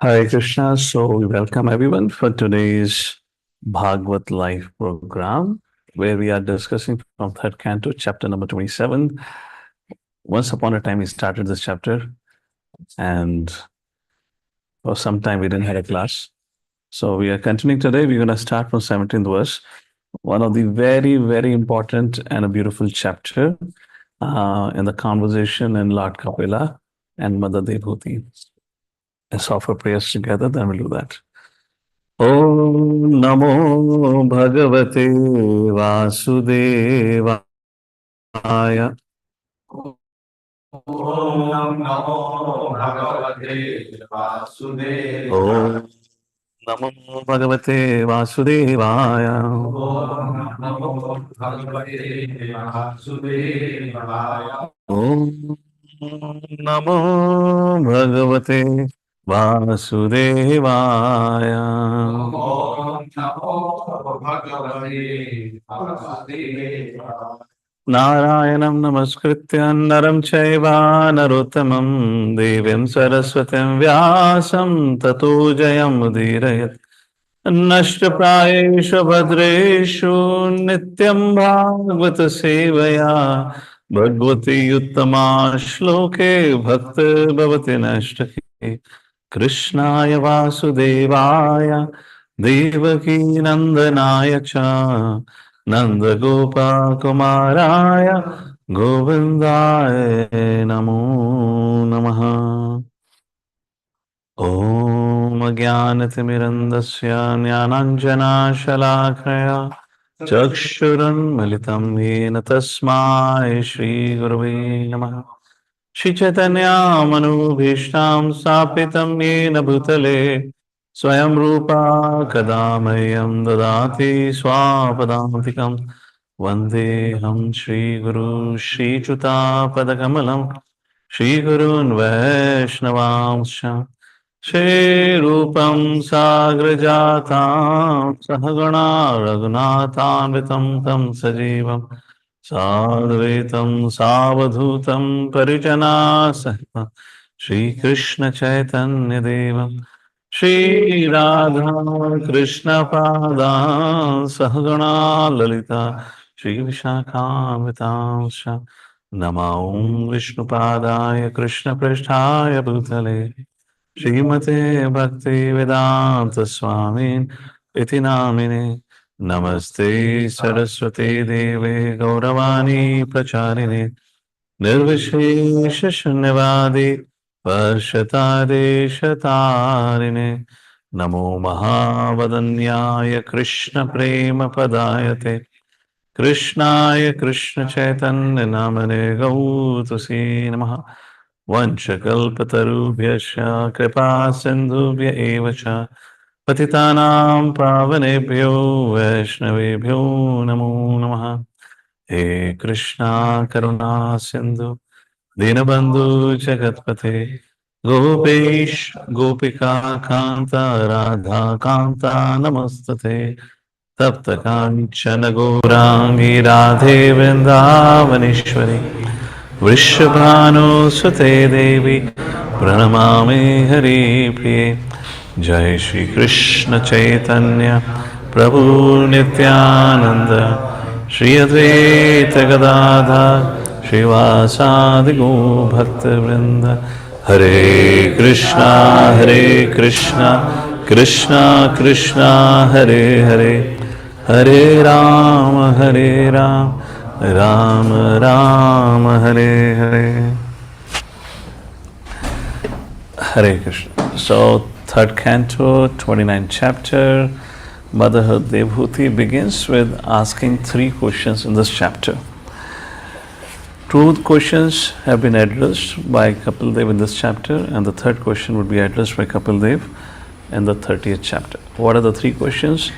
Hare Krishna. So we welcome everyone for today's Bhagavat Live program, where we are discussing from third canto, chapter number 27. Once upon a time, we started this chapter, and for some time we didn't have a class. So we are continuing today. We're going to start from 17th verse, one of the very, very important and a beautiful chapter in the conversation in Lord Kapila and Mother Devhuti. Let's offer prayers together, then we'll do that. ॐ नमो भगवते वासुदेवाय ॐ नमो भगवते वासुदेवाय। ॐ नमो भगवते वासुदेवाय ॐ नमो भगवते वासुदेवाय। ॐ नमो भगवते वासुदेवाय ॐ नमो भगवते वासुदेवाय। नारायणं नमस्कृत्य नरं चैव नरोत्तमं देवीं सरस्वतीं व्यासं ततो जयमुदीरयत् नष्टप्रायेषु भद्रेषु नित्यं भागवत सेवया भगवती उत्तमा श्लोके भक्तिर्भवति नष्टके कृष्णाय वासुदेवाय देवकी नन्दनाय च नन्दगोपकुमाराय गोविन्दाय नमो नमः। ॐ ज्ञानतिमिरन्दस्य ज्ञानाञ्जनाशलाकया चक्षुरुन्मिलितं येन तस्मै श्रीगुरवे नमः। श्रीचैतन्यामनुभीष्टां स्थापितं येन भूतले स्वयं रूपा कदा मह्यं ददाति स्वापदान्तिकं वन्देऽहं श्रीगुरु श्रीच्युतापदकमलं श्रीगुरून् वैष्णवांश्च श्रीरूपं साग्रजातां सहगणा रघुनाथान्वितं तं सजीवं साद्वैतं सावधूतं परिजनासहितं श्रीकृष्णचैतन्यदेवं श्रीराधा कृष्णपादां सहगणा ललिता श्रीविशाखान्वितांश्च नमो विष्णुपादाय कृष्णपृष्ठाय भूतले श्रीमते भक्तिवेदान्त स्वामिन् इति नामिने नमस्ते सरस्वते देवे गौरवाणी प्रचारिणे निर्विशेष शून्यवादी वर्षतादेशतारिणे नमो महावदन्याय कृष्ण प्रेम पदायते कृष्णाय कृष्ण चैतन्य नामने गौतुसे नमः। वंशकल्पतरुभ्यश्च कृपा सिन्धुभ्य एव च पतितानां पावनेभ्यो वैष्णवेभ्यो नमो नमः। हे कृष्णा करुणा सिन्धु दीनबन्धु जगत्पते गोपेश गोपिका कान्ता राधा कान्ता नमस्तते तप्त काञ्चन गौराङ्गी राधे वृन्दावनेश्वरी वृषभानुसुते देवी प्रणमामि हरिप्रिये। जय श्री कृष्ण चैतन्य प्रभु नित्यानंद श्री अद्वैत गदाधर श्रीवासादि भक्तवृंद। हरे Krishna Krishna Krishna Hare Hare Hare Ram Ram Ram Hare Hare. Hare Krishna. So third canto, 29th chapter, Motherhood Devhuti begins with asking three questions in this chapter. Two questions have been addressed by Kapil Dev in this chapter, and the third question would be addressed by Kapil Dev in the 30th chapter. What are the three questions?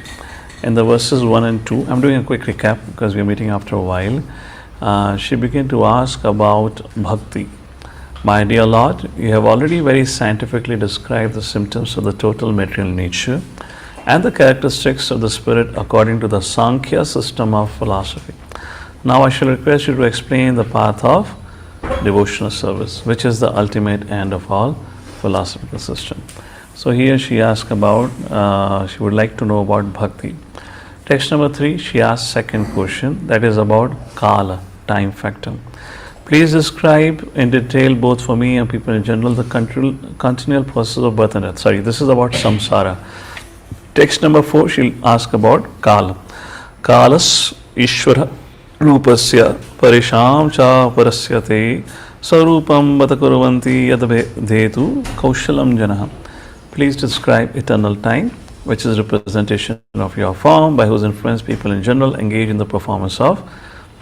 In the verses 1 and 2, I'm doing a quick recap because we are meeting after a while. She began to ask about bhakti. My dear Lord, you have already very scientifically described the symptoms of the total material nature and the characteristics of the spirit according to the Sankhya system of philosophy. Now I shall request you to explain the path of devotional service, which is the ultimate end of all philosophical system. So here she asks about, she would like to know about bhakti. Text number 3, she asks second question, that is about kala, time factor. Please describe in detail, both for me and people in general, the continual process of birth and death. Sorry, this is about samsara. Text number 4, she'll ask about kala. Kalas ishvara rupasya parisham cha parasyate sarupam batakurvanti yadabhetu kaushalam janah. Please describe eternal time, which is representation of your form, by whose influence people in general engage in the performance of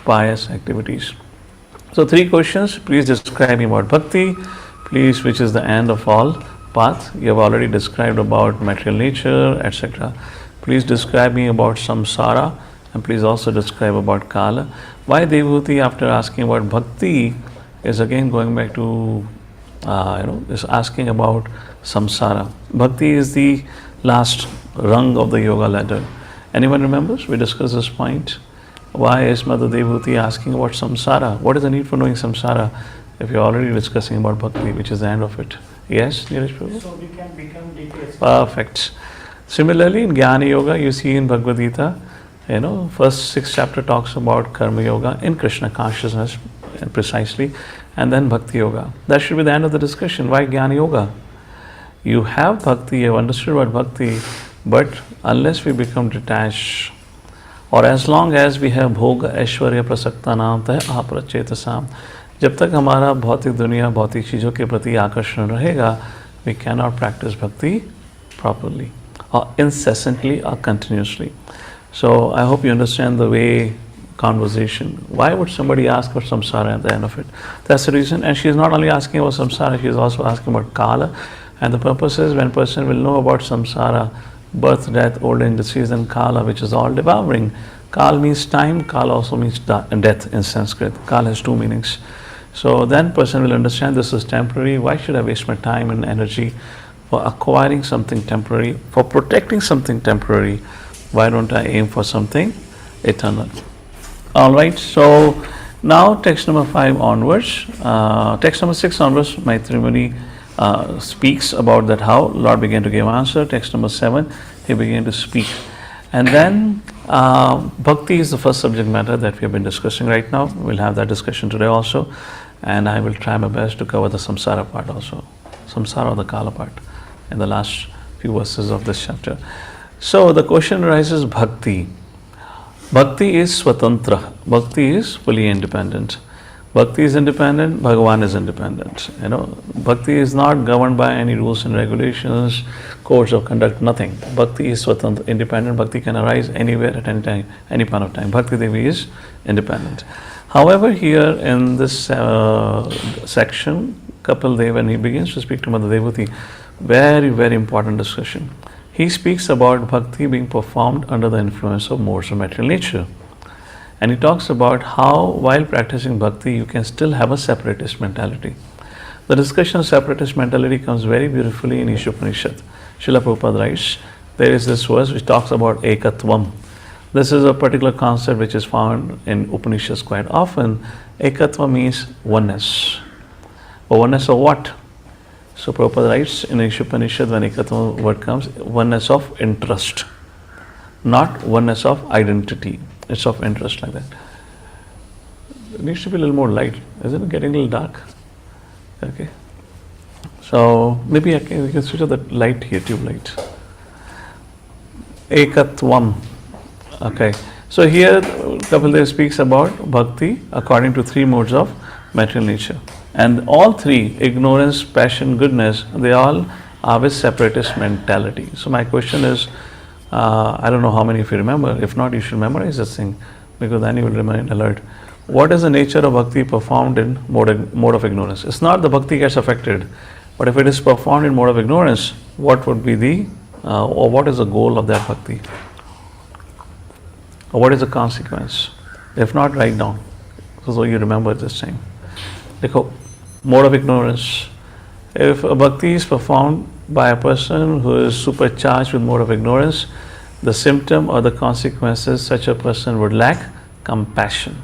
pious activities. So 3 questions. Please describe me about bhakti, please, which is the end of all path. You have already described about material nature, etc. Please describe me about samsara, and please also describe about kala. Why Devahuti, after asking about bhakti, is again going back to is asking about samsara. Bhakti is the last rung of the yoga ladder. Anyone remembers? We discussed this point. Why is Mother Devahuti asking about samsara? What is the need for knowing samsara if you're already discussing about bhakti, which is the end of it? Yes, Neeraj Prabhu? So we can become details. Perfect. Similarly, in Jnana Yoga, you see in Bhagavad Gita, first 6 chapter talks about Karma Yoga in Krishna consciousness, precisely, and then Bhakti Yoga. That should be the end of the discussion. Why Jnana Yoga? You have bhakti, you have understood about bhakti, but unless we become detached, or as long as we have bhoga aishwarya prasakta naam tah apracheta, जब तक हमारा भौतिक दुनिया भौतिक चीज़ों के प्रति आकर्षण रहेगा, we cannot practice bhakti properly or incessantly or continuously. So I hope you understand the way conversation. Why would somebody ask for samsara at the end of it? That's the reason. And she is not only asking about samsara, she is also asking about kala. And the purpose is, when a person will know about samsara, birth, death, old age, disease, and kala, which is all devouring. Kal means time, kala also means death in Sanskrit. Kal has 2 meanings. So then person will understand this is temporary. Why should I waste my time and energy for acquiring something temporary, for protecting something temporary? Why don't I aim for something eternal? Alright, so now text number 5 onwards, text number 6 onwards, Maitri Muni speaks about that how Lord began to give answer. Text number 7, he began to speak. And then bhakti is the first subject matter that we have been discussing right now. We'll have that discussion today also. And I will try my best to cover the samsara part also. Samsara or the kala part in the last few verses of this chapter. So the question arises, bhakti. Bhakti is swatantra. Bhakti is fully independent. Bhakti is independent, Bhagavan is independent. Bhakti is not governed by any rules and regulations, codes of conduct, nothing. Bhakti is swatantra, independent. Bhakti can arise anywhere at any time, any point of time. Bhakti Devi is independent. However, here in this section, Kapil Dev, when he begins to speak to Mother Devahuti, very, very important discussion. He speaks about bhakti being performed under the influence of modes of material nature. And he talks about how, while practicing bhakti, you can still have a separatist mentality. The discussion of separatist mentality comes very beautifully in Ishopanishad. Srila Prabhupada writes, there is this verse which talks about ekatvam. This is a particular concept which is found in Upanishads quite often. Ekatva means oneness. But oneness of what? So Prabhupada writes in Ishopanishad, when ekatva word comes, oneness of interest, not oneness of identity. It's of interest, like that. It needs to be a little more light. Isn't it getting a little dark? Okay. So maybe we can switch off the light here, tube light. Ekatvam. Okay. So here Kapil Dev speaks about bhakti according to 3 modes of material nature. And all 3, ignorance, passion, goodness, they all are with separatist mentality. So my question is, I don't know how many of you remember. If not, you should memorize this thing, because then you will remain alert. What is the nature of bhakti performed in mode of ignorance? It's not the bhakti gets affected, but if it is performed in mode of ignorance, what would be the, or what is the goal of that bhakti? Or what is the consequence? If not, write down, so you remember this time. Dekho, mode of ignorance. If a bhakti is performed by a person who is supercharged with mode of ignorance, the symptom or the consequences, such a person would lack compassion.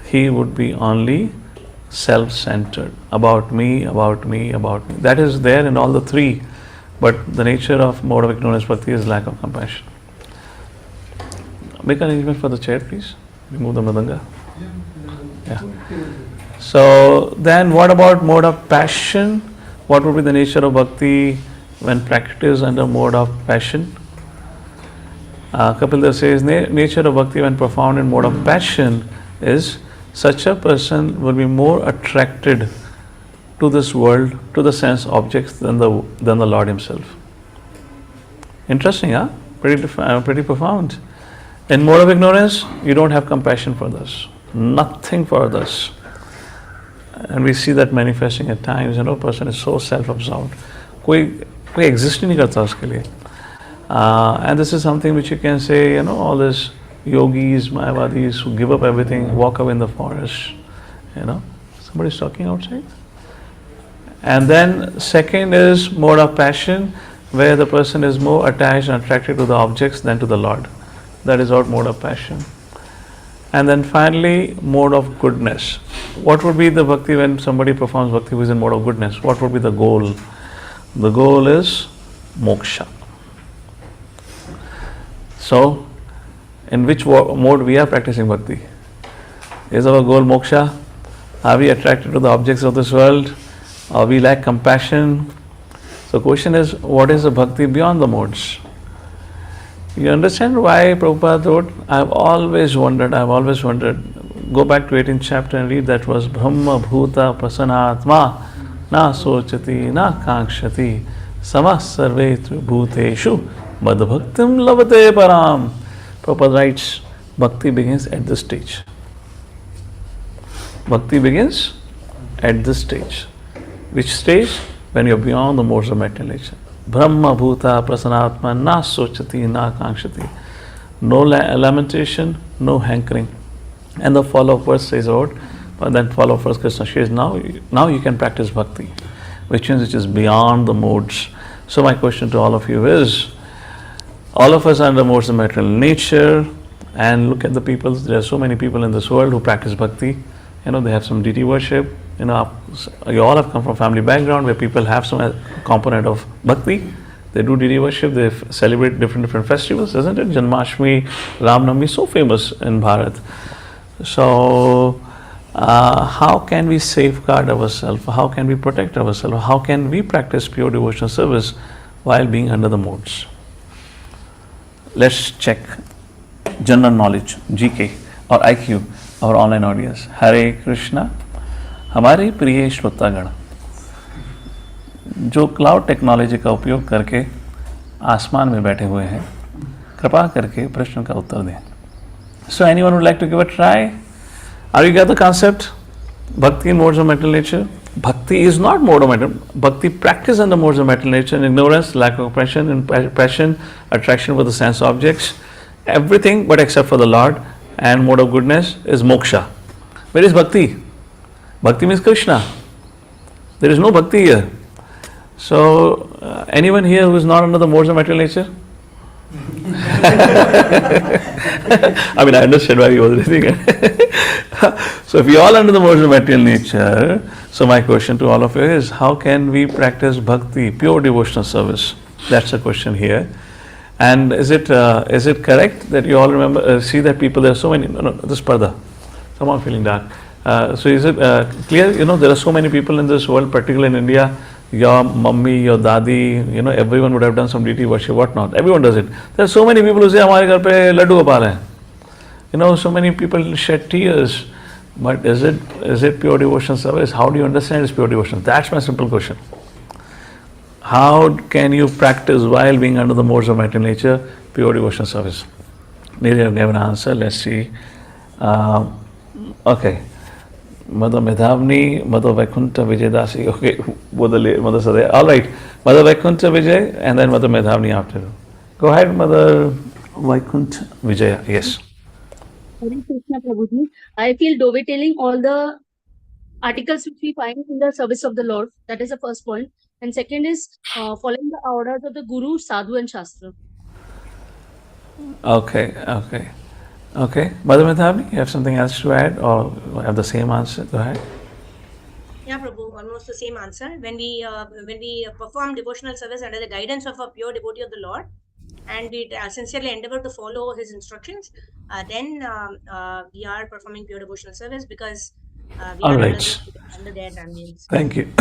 He would be only self-centered. About me, about me, about me. That is there in all the three, but the nature of mode of ignorance bhakti is lack of compassion. Make arrangement for the chair, please. Remove the madanga. Yeah. So then what about mode of passion? What would be the nature of bhakti when practiced under mode of passion? Kapila says, nature of bhakti when performed in mode of passion is such a person will be more attracted to this world, to the sense objects than the Lord Himself. Interesting, huh? Pretty profound. In mode of ignorance, you don't have compassion for others, nothing for others. And we see that manifesting at times. Person is so self-absorbed. कोई exist ही नहीं करता उसके लिए. And this is something which you can say, all these yogis, mayavadis who give up everything, walk away in the forest. Somebody's talking outside. And then second is mode of passion, where the person is more attached and attracted to the objects than to the Lord. That is our mode of passion. And then finally, mode of goodness. What would be the bhakti when somebody performs bhakti who is in mode of goodness? What would be the goal? The goal is moksha. So, in which mode we are practicing bhakti? Is our goal moksha? Are we attracted to the objects of this world? Or we lack compassion? So, question is, what is the bhakti beyond the modes? You understand why Prabhupada wrote? I've always wondered, go back to 18th chapter and read that verse, Brahma Bhuta Prasanatma Na Sochati Na Kankshati Samah Sarvetru Bhuteshu Madbhaktim Lavate Param. Prabhupada writes, Bhakti begins at this stage. Bhakti begins at this stage. Which stage? When you're beyond the modes of material nature. Brahma Bhuta Prasanatma Na Sochati Na Kankshati. No lamentation, no hankering. And the follow-up verse says out, but then follow-up verse Krishna says, now you can practice bhakti, which is beyond the modes. So my question to all of you is, all of us are under modes of material nature, and look at the people, there are so many people in this world who practice bhakti. They have some deity worship. You all have come from family background where people have some component of bhakti. They do deity worship, they celebrate different festivals, isn't it? Janmashtami, Ramnavami, so famous in Bharat. So, how can we safeguard ourselves? How can we protect ourselves? How can we practice pure devotional service while being under the modes? Let's check general knowledge, GK or IQ, our online audience. Hare Krishna. हमारे प्रिय श्रोतागण जो cloud technology का उपयोग करके आसमान में बैठे हुए हैं, कृपा करके प्रश्न का उत्तर दें. So anyone would like to give a try? Are you get the concept? Bhakti in modes of material nature. Bhakti is not mode of material. Bhakti practice in the modes of material nature. Ignorance, lack of compassion, and passion, attraction for the sense objects, everything but except for the Lord. And mode of goodness is moksha. Where is bhakti? Bhakti means Krishna. There is no bhakti here. So, anyone here who is not under the modes of material nature? I mean, I understand why you was raising it. So, if you all under the modes of material nature, so my question to all of you is, how can we practice bhakti, pure devotional service? That's the question here. And is it correct that you all remember, see that people, there are so many, this parda, someone feeling dark. So is it clear, there are so many people in this world, particularly in India, your mummy, your dadi, everyone would have done some deity worship, whatnot. Everyone does it. There are so many people who say, हमारे घर पे लड्डू गोपाल हैं. So many people shed tears. But is it pure devotion service? How do you understand it's pure devotion? That's my simple question. How can you practice while being under the modes of material nature, pure devotion service? Maybe I'll give an answer. Let's see. Okay. Mother Medhavni, Mother Vaikunta Vijayadasi. Okay, Mother Sadaya. All right. Mother Vaikunta Vijay and then Mother Medhavni after. Go ahead, Mother Vaikunta Vijaya. Yes. Hare Krishna Prabhuji. I feel dovetailing all the articles which we find in the service of the Lord. That is the first point. And second is following the orders of the Guru, Sadhu and Shastra. Okay. Mother Medhavni, you have something else to add or have the same answer? Go ahead. almost the same answer. When we perform devotional service under the guidance of a pure devotee of the Lord, and we sincerely endeavor to follow His instructions, then we are performing pure devotional service, because we All are right. under their ambience. Thank you.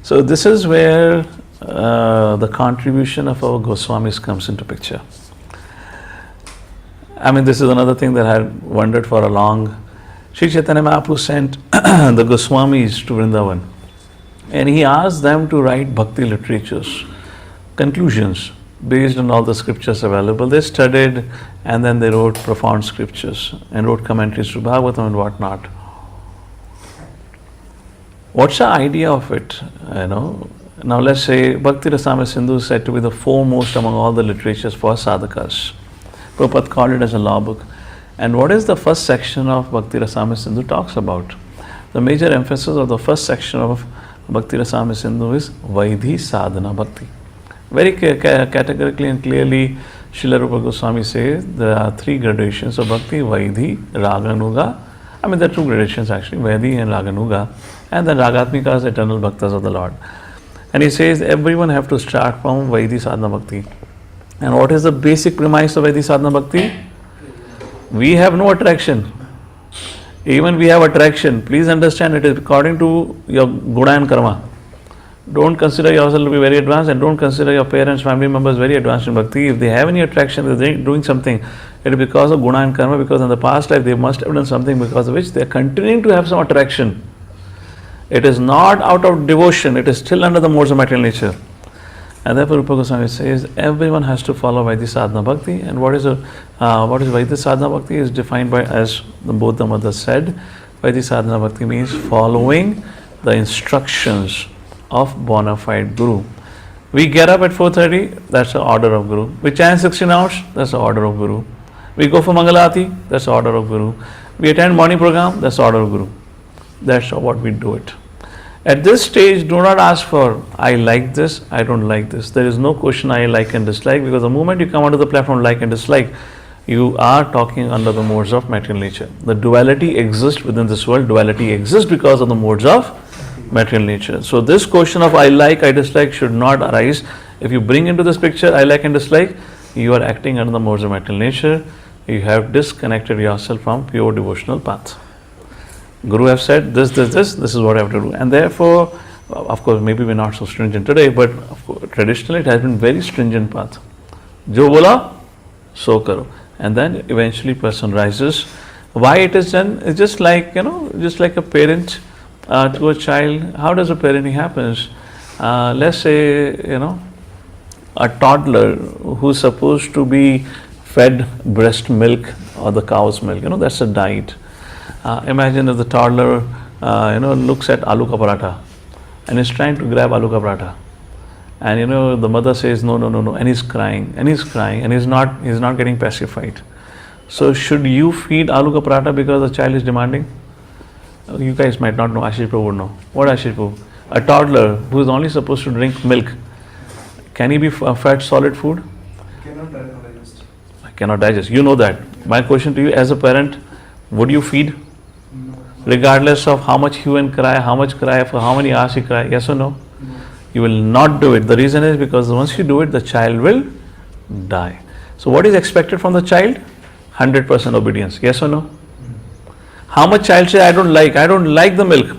So this is where the contribution of our Goswamis comes into picture. I mean, this is another thing that I had wondered for a long. Sri Chaitanya Mahaprabhu sent the Goswamis to Vrindavan, and he asked them to write bhakti literatures, conclusions based on all the scriptures available. They studied, and then they wrote profound scriptures and wrote commentaries to Bhagavatam and whatnot. What's the idea of it? Now let's say Bhakti Rasamrita Sindhu is said to be the foremost among all the literatures for sadhakas. Prabhupada called it as a law book. And what is the first section of Bhakti Rasamrita Sindhu talks about? The major emphasis of the first section of Bhakti Rasamrita Sindhu is Vaidhi Sadhana Bhakti. Very categorically and clearly, Srila Rupa Goswami says there are three gradations of Bhakti: Vaidhi, Raganuga. I mean, there are two gradations actually, Vaidhi and Raganuga. And then Ragatmikas, eternal bhaktas of the Lord. And he says everyone have to start from Vaidhi Sadhana Bhakti. And what is the basic premise of Vaidhi Sadhana Bhakti? We have no attraction. Even we have attraction. Please understand, it is according to your guna and karma. Don't consider yourself to be very advanced, and don't consider your parents, family members very advanced in bhakti. If they have any attraction, they're doing something, it is because of guna and karma, because in the past life they must have done something because of which they are continuing to have some attraction. It is not out of devotion, it is still under the modes of material nature. And therefore Rupa Goswami says everyone has to follow Vaidhi Sadhana Bhakti. And what is Vaidhi Sadhana Bhakti is defined by, as both the mothers said, Vaidhi Sadhana Bhakti means following the instructions of bona fide Guru. We get up at 4:30, that's the order of Guru. We chant 16 hours, that's the order of Guru. We go for Mangalati, that's the order of Guru. We attend morning program, that's the order of Guru. That's what we do it. At this stage, do not ask for, I like this, I don't like this. There is no question I like and dislike, because the moment you come onto the platform like and dislike, you are talking under the modes of material nature. The duality exists within this world. Duality exists because of the modes of material nature. So this question of I like, I dislike should not arise. If you bring into this picture I like and dislike, you are acting under the modes of material nature. You have disconnected yourself from pure devotional path. Guru have said this is what I have to do. And therefore, of course, maybe we're not so stringent today, but of course, traditionally it has been very stringent path. Jo bola, so karo. And then eventually person rises. Why it is done? It's just like, just like a parent to a child. How does a parenting happens? Let's say, a toddler who's supposed to be fed breast milk or the cow's milk, that's a diet. Imagine if the toddler, looks at aloo ka paratha and is trying to grab aloo ka paratha, and the mother says no, and he's crying, and he's not getting pacified. So should you feed aloo ka paratha because the child is demanding? You guys might not know. Ashish Prabhu would know. What Ashish Prabhu? A toddler who is only supposed to drink milk, can he be fed solid food? Cannot digest. Cannot digest. You know that. My question to you as a parent, would you feed? Regardless of how much hue and cry, how much cry, for how many hours you cry, yes or no? You will not do it. The reason is because once you do it, the child will die. So what is expected from the child? 100% obedience, yes or no? How much child say, I don't like the milk.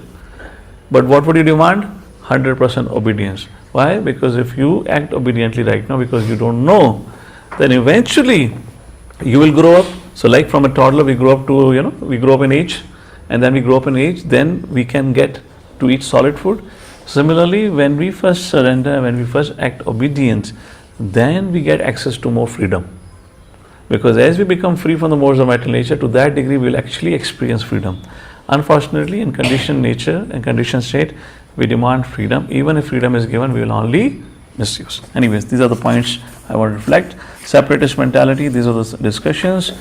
But what would you demand? 100% obedience. Why? Because if you act obediently right now, because you don't know, then eventually you will grow up. So like from a toddler, we grow up to, we grow up in age, and then we grow up in age, then we can get to eat solid food. Similarly, when we first surrender, when we first act obedient, then we get access to more freedom. Because as we become free from the modes of material nature, to that degree we will actually experience freedom. Unfortunately, in conditioned nature and conditioned state, we demand freedom. Even if freedom is given, we will only misuse. Anyways, these are the points I want to reflect. Separatist mentality, these are the discussions.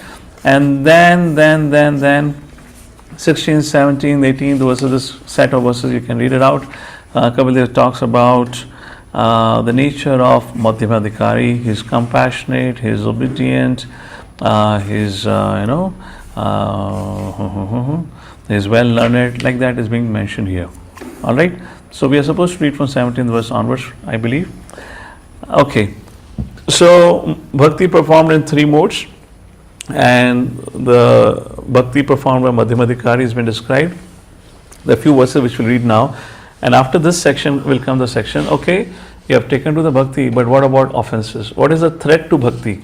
And then 16, 17, 18, those are this set of verses, you can read it out. Kapila talks about the nature of Madhyamadhikari. He's compassionate, he's obedient, he's well learned, like that is being mentioned here. Alright, So we are supposed to read from 17th verse onwards, I believe. Okay. So bhakti performed in 3 modes, and the bhakti performed by Madhyamadhikari has been described. The few verses which we'll read now, and after this section will come the section, okay, you have taken to the bhakti, but what about offenses? What is the threat to bhakti?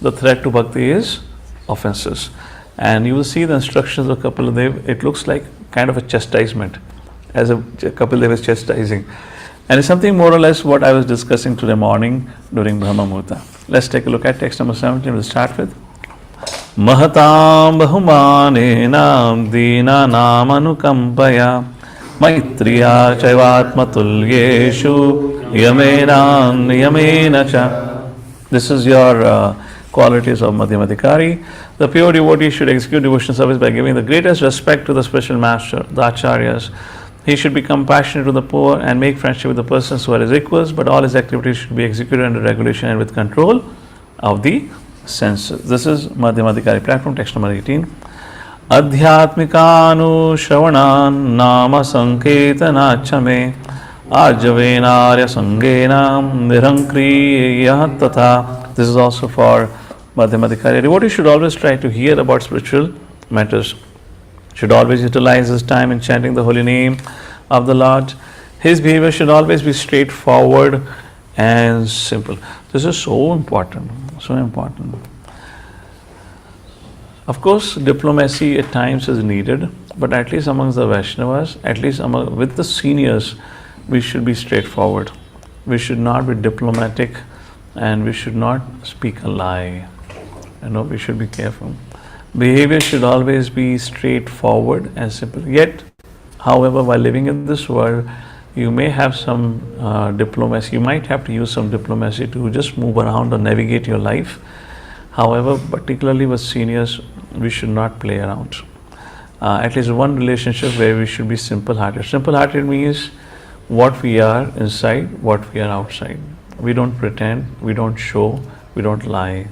The threat to bhakti is offenses. And you will see the instructions of Kapila Dev, it looks like kind of a chastisement, as a Kapila Dev is chastising. And it's something more or less what I was discussing today morning during Brahma Muhurta. Let's take a look at text number 17. We'll start with Mahatam Bahumanenam Dinanam Anukampaya Maitriya Chaivatmatulyeshu Yamenam Yamena Cha. This is your qualities of Madhyamadhikari. The pure devotee should execute devotional service by giving the greatest respect to the spiritual master, the acharyas. He should be compassionate to the poor and make friendship with the persons who are his equals, but all his activities should be executed under regulation and with control of the senses. This is Madhyamadhikari platform, text number 18. Adhyatmikanu Shravanam Nama Sanketanaachame Arjavenarya Sangenam Nirankriya Tatha. This is also for Madhyamadhikari. Devotee should always try to hear about spiritual matters, should always utilize his time in chanting the holy name of the Lord. His behavior should always be straightforward and simple. This is so important, so important. Of course, diplomacy at times is needed, but at least amongst the Vaishnavas, at least with the seniors, we should be straightforward. We should not be diplomatic, and we should not speak a lie. We should be careful. Behavior should always be straightforward and simple. Yet, however, while living in this world, you may have some diplomacy. You might have to use some diplomacy to just move around or navigate your life. However, particularly with seniors, we should not play around. At least one relationship where we should be simple-hearted. Simple-hearted means what we are inside, what we are outside. We don't pretend, we don't show, we don't lie.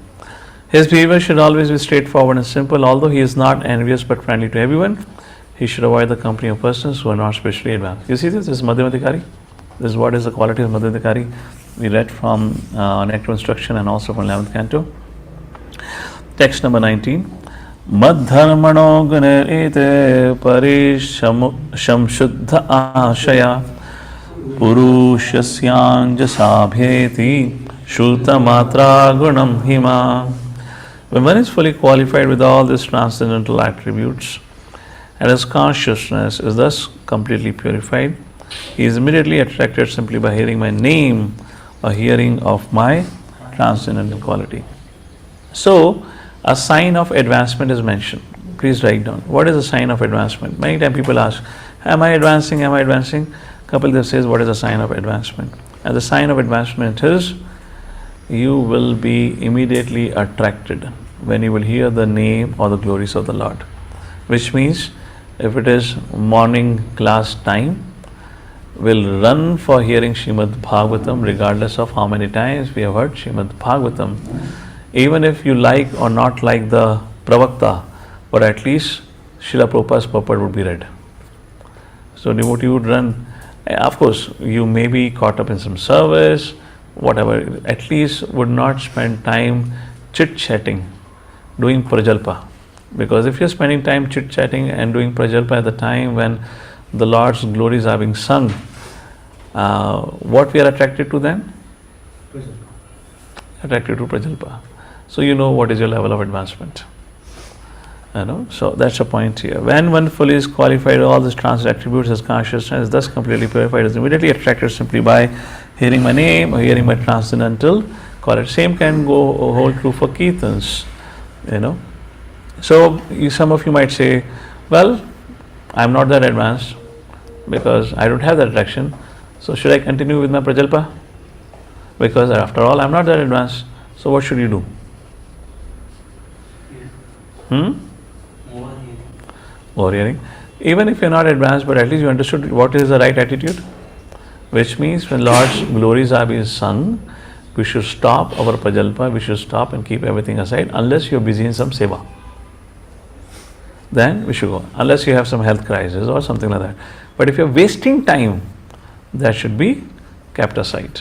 His behavior should always be straightforward and simple. Although he is not envious but friendly to everyone, he should avoid the company of persons who are not spiritually advanced. You see this? This is Madhyamadhikari. This is what is the quality of Madhyamadhikari. We read from Nectar Instruction and also from 11th Canto. Text number 19. Madharmano gunarite parishamshuddha ashaya Purushasyanja sabheti Shruta matra gunam hima. When one is fully qualified with all these transcendental attributes, and his consciousness is thus completely purified, he is immediately attracted simply by hearing my name or hearing of my transcendental quality. So, a sign of advancement is mentioned. Please write down. What is a sign of advancement? Many times people ask, am I advancing? Am I advancing? Kapila Dev says, what is a sign of advancement? And the sign of advancement is, you will be immediately attracted when you will hear the name or the glories of the Lord. Which means, if it is morning class time, we'll run for hearing Srimad Bhagavatam regardless of how many times we have heard Srimad Bhagavatam. Even if you like or not like the Pravakta, but at least Srila Prabhupada's purport would be read. So devotee would run. Of course, you may be caught up in some service, whatever, at least would not spend time chit-chatting, doing prajalpa. Because if you're spending time chit-chatting and doing prajalpa at the time when the Lord's glories are being sung, what we are attracted to then? Attracted to prajalpa. So you know what is your level of advancement. So that's the point here. When one fully is qualified, all these transcendental attributes, his consciousness is thus completely purified, is immediately attracted simply by hearing my name or hearing my transcendental quality. Same can hold true for kirtans. So some of you might say, well, I'm not that advanced because I don't have that attraction. So should I continue with my prajalpa? Because after all, I'm not that advanced. So what should you do? Overhearing. Even if you're not advanced, but at least you understood what is the right attitude. Which means when Lord's glories are being sung, we should stop our prajalpa, we should stop and keep everything aside unless you're busy in some seva. Then we should go. Unless you have some health crisis or something like that. But if you're wasting time that should be kept aside.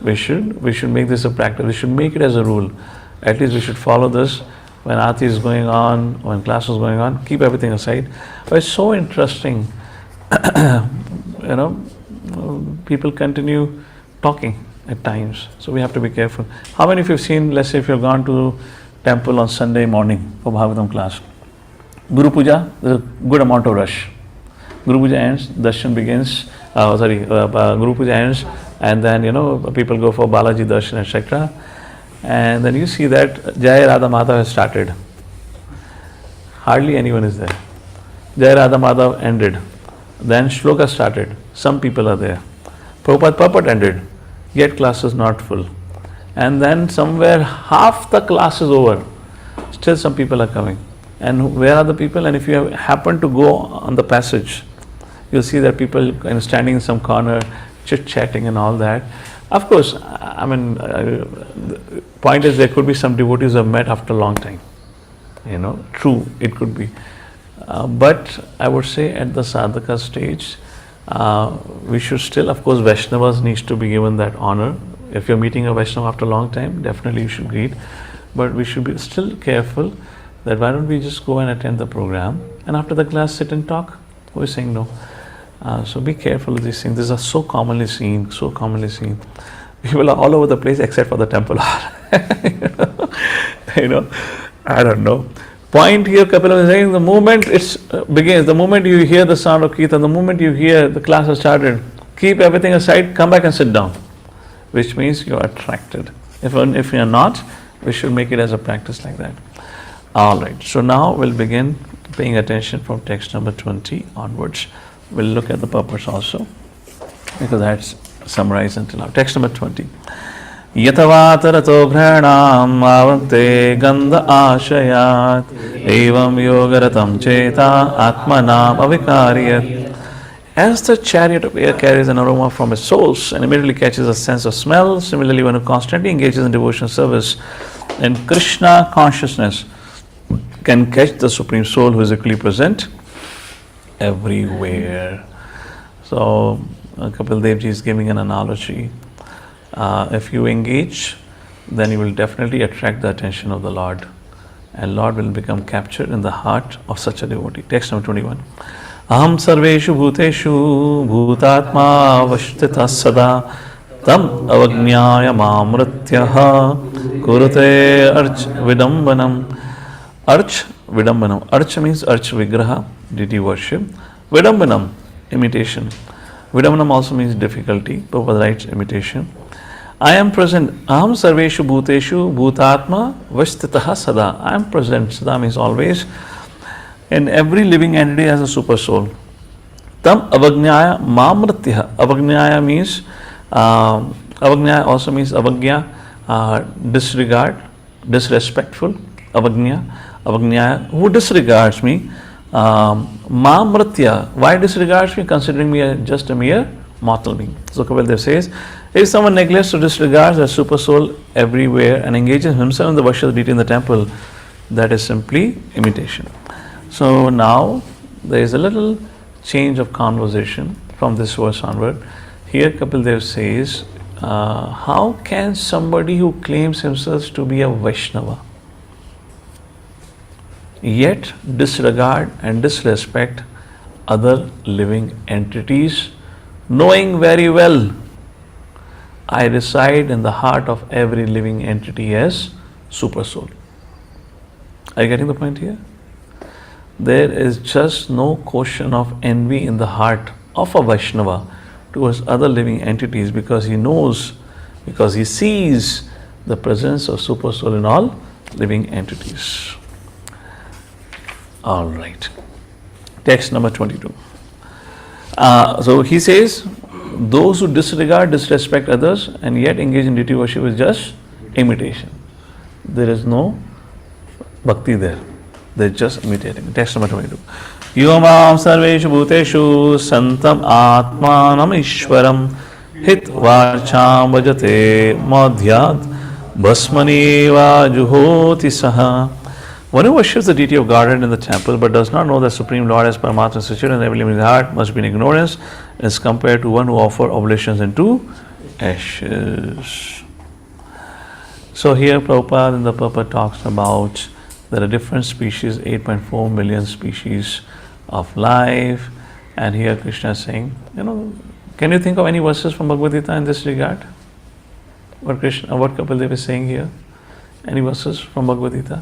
We should make this a practice. We should make it as a rule. At least we should follow this. When Aarti is going on, when class is going on, keep everything aside. But it's so interesting, people continue talking at times. So we have to be careful. How many of you have seen, let's say if you've gone to temple on Sunday morning for Bhagavatam class, Guru Puja, there's a good amount of rush. Guru Puja ends, Darshan begins, Guru Puja ends, and then people go for Balaji Darshan, etc. And then you see that Jai Radha Madhav has started. Hardly anyone is there. Jai Radha Madhav ended. Then Shloka started. Some people are there. Prabhupada purport ended. Yet class is not full. And then somewhere half the class is over. Still some people are coming. And where are the people? And if you happen to go on the passage, you'll see that people standing in some corner, chit-chatting and all that. Of course, the point is there could be some devotees who have met after a long time. True, it could be. But I would say at the sadhaka stage, we should still, of course, Vaishnavas needs to be given that honor. If you're meeting a Vaishnava after a long time, definitely you should greet. But we should be still careful that why don't we just go and attend the program and after the class sit and talk? Who is saying no? So be careful of these things. These are so commonly seen. People are all over the place except for the temple hall. I don't know. Point here, Kapila is saying, the moment it begins, the moment you hear the sound of Kirtan, the moment you hear the class has started, keep everything aside, come back and sit down. Which means you are attracted. If you are not, we should make it as a practice like that. Alright, so now we'll begin paying attention from text number 20 onwards. We'll look at the purpose also, because that's summarized until now. Text number 20. Yathavatarato bhranam avante gandha ashayat evam yogaratam cheta atmanam avikariyat. As the chariot of air carries an aroma from its source and immediately catches a sense of smell, similarly one who constantly engages in devotional service and Krishna consciousness can catch the Supreme Soul who is equally present everywhere. So Kapil Dev Ji is giving an analogy. If you engage, then you will definitely attract the attention of the Lord, and Lord will become captured in the heart of such a devotee. Text number 21. Aham sarveshu bhuteshu bhutatma vashtita sada tam avagnyaya mamrityaha kurute arch vidambanam. Arch vidambanam. Arch means arch vigraha, deity worship. Vidambanam, imitation. Vidambanam also means difficulty. Prabhupada writes imitation. I am present. Aham sarveshu bhuteshu bhutatma vashtitaha sada. I am present. Sada means always. In every living entity as a super soul. Tam avagnyaya mamrityaha. Avagnyaya means avagnyaya also means avagya, disregard, disrespectful. Avagnyaya, who disregards me. Mamritya, why disregards me? Considering me just a mere mortal being. So Kapil Dev says, if someone neglects or disregards the super soul everywhere and engages himself in the worship of the deity in the temple, that is simply imitation. So now there is a little change of conversation from this verse onward. Here Kapil Dev says, how can somebody who claims himself to be a Vaishnava yet disregard and disrespect other living entities, knowing very well I reside in the heart of every living entity as super soul? Are you getting the point here? There is just no question of envy in the heart of a Vaishnava towards other living entities, because he knows, because he sees the presence of super soul in all living entities. All right. Text number 22. So he says, those who disregard, disrespect others and yet engage in deity worship is just imitation. There is no bhakti there. They're just imitating. Text number 22. Yomam sarveshu bhuteshu santam atmanam ishwaram hit varcham vajate madhyat bhasmani va juhoti saha One who worships the deity of Godhead in the temple but does not know the Supreme Lord as Paramatma situated in every living heart must be in ignorance, as compared to one who offers oblations into ashes. So here Prabhupada in the Purport talks about there are different species, 8.4 million species of life, and here Krishna is saying, can you think of any verses from Bhagavad Gita in this regard? What Kapil Dev is saying here? Any verses from Bhagavad Gita?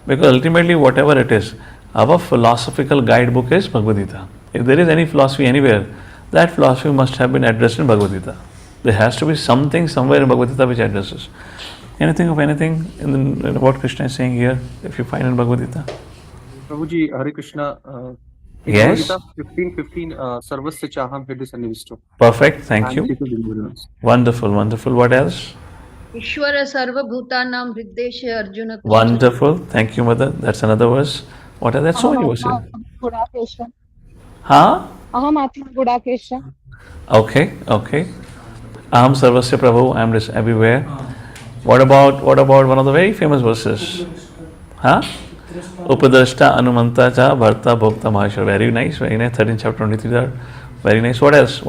Because ultimately whatever it is, our philosophical guidebook is Bhagavad Gita. If there is any philosophy anywhere, that philosophy must have been addressed in Bhagavad Gita. There has to be something somewhere in Bhagavad Gita which addresses. Can you think of anything in what Krishna is saying here, if you find in Bhagavad Gita? Prabhuji, Hare Krishna. Yes. 15:15, Sarvasya Chaham Hridaya Sannivishto. Perfect, thank you. Wonderful. What else? Ishwara Sarvabhutanam Hriddeshe Arjuna. Wonderful, thank you, Mother. That's another verse. What are that? So many verses. Huh? Aham Atma Gudakesha. Okay. Aham Sarvasya Prabhu, I am just everywhere. What about one of the very famous verses? Huh? Upadrashta Anumanta Cha Bharta Bhokta Maheshwar. Very nice. 13th chapter 23. Very nice. What else?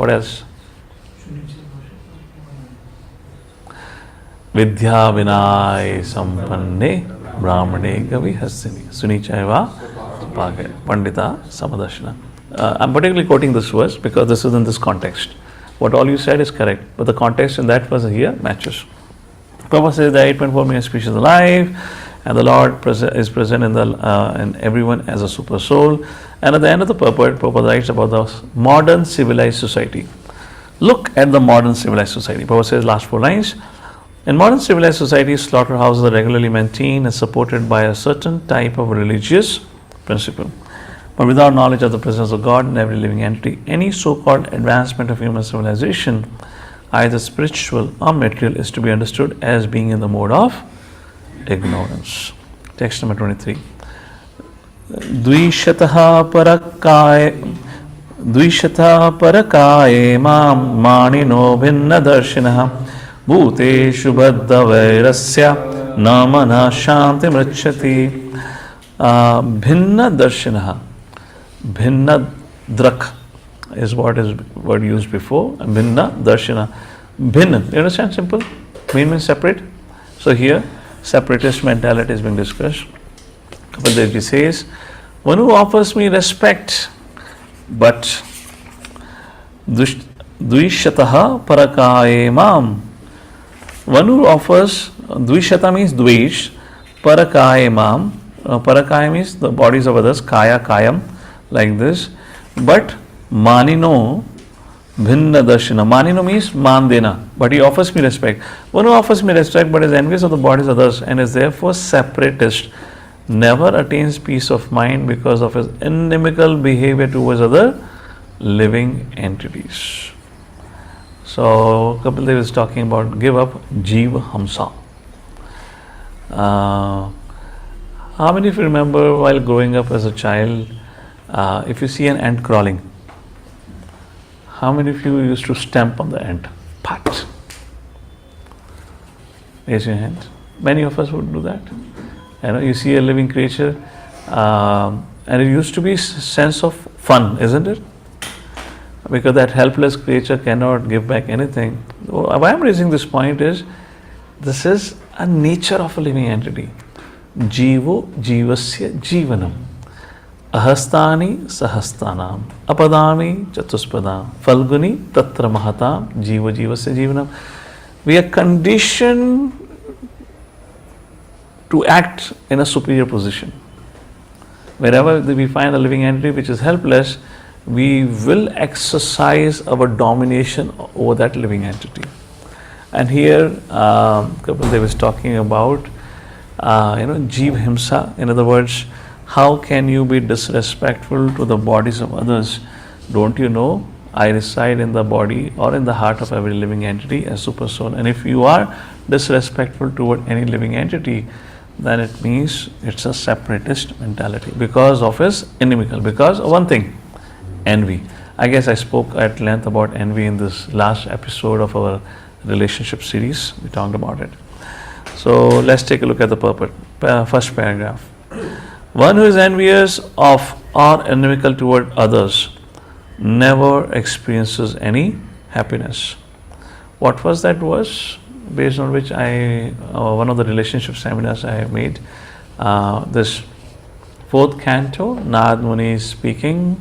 Vidya Vinay Sampanne Brahmane Gavi Hasini Sunichaiva Pandita Samadashana. I'm particularly quoting this verse because this is in this context. What all you said is correct, but the context in that verse here matches. Prabhupada says there are 8.4 million species alive, and the Lord is present in everyone as a super soul. And at the end of the purport, Prabhupada writes about the modern civilized society. Look at the modern civilized society. Prabhupada says last 4 lines. In modern civilized society, slaughterhouses are regularly maintained and supported by a certain type of religious principle. But without knowledge of the presence of God in every living entity, any so-called advancement of human civilization, either spiritual or material, is to be understood as being in the mode of ignorance. Text number 23. Dvishataha parakaye mam manino bhinna darshinaha Bhuteshu baddhavairasya namana shanti mricchati. Bhinna darshinaha. Bhinna drak is what is word used before. Bhinna darshina. Bhinna, you understand? Simple. Means separate. So here, separatist mentality is being discussed. Kapil Dev Ji says, one who offers me respect, but dvishataha parakaye mam. One who offers, dvishata means dvish, parakaya mam. Parakaya means the bodies of others, kaya, kayam, like this. But manino, bhinna darshina. Manino means mandena, but he offers me respect. One who offers me respect but is envious of the bodies of others and is therefore separatist, never attains peace of mind because of his inimical behavior towards other living entities. So Kapil Dev is talking about give up Jiva Hamsa. How many of you remember while growing up as a child, if you see an ant crawling, how many of you used to stamp on the ant? Pat. Raise your hand. Many of us would do that. You see a living creature, and it used to be sense of fun, isn't it? Because that helpless creature cannot give back anything. Why I'm raising this point is, this is a nature of a living entity. Jivo jivasya jivanam. Ahastani sahastanam. Apadami chatuspadam. Falguni tatra mahatam. Jivo jivasya jivanam. We are conditioned to act in a superior position. Wherever we find a living entity which is helpless, we will exercise our domination over that living entity. And here Kapil Dev is talking about Jeev Himsa. In other words, how can you be disrespectful to the bodies of others? Don't you know I reside in the body or in the heart of every living entity as super soul? And if you are disrespectful toward any living entity, then it means it's a separatist mentality because of his inimical, because of one thing, envy. I guess I spoke at length about envy in this last episode of our relationship series. We talked about it. So let's take a look at the purport. First paragraph. One who is envious of or inimical toward others never experiences any happiness. What was that verse based on which one of the relationship seminars I made? This fourth canto, Narad Muni is speaking.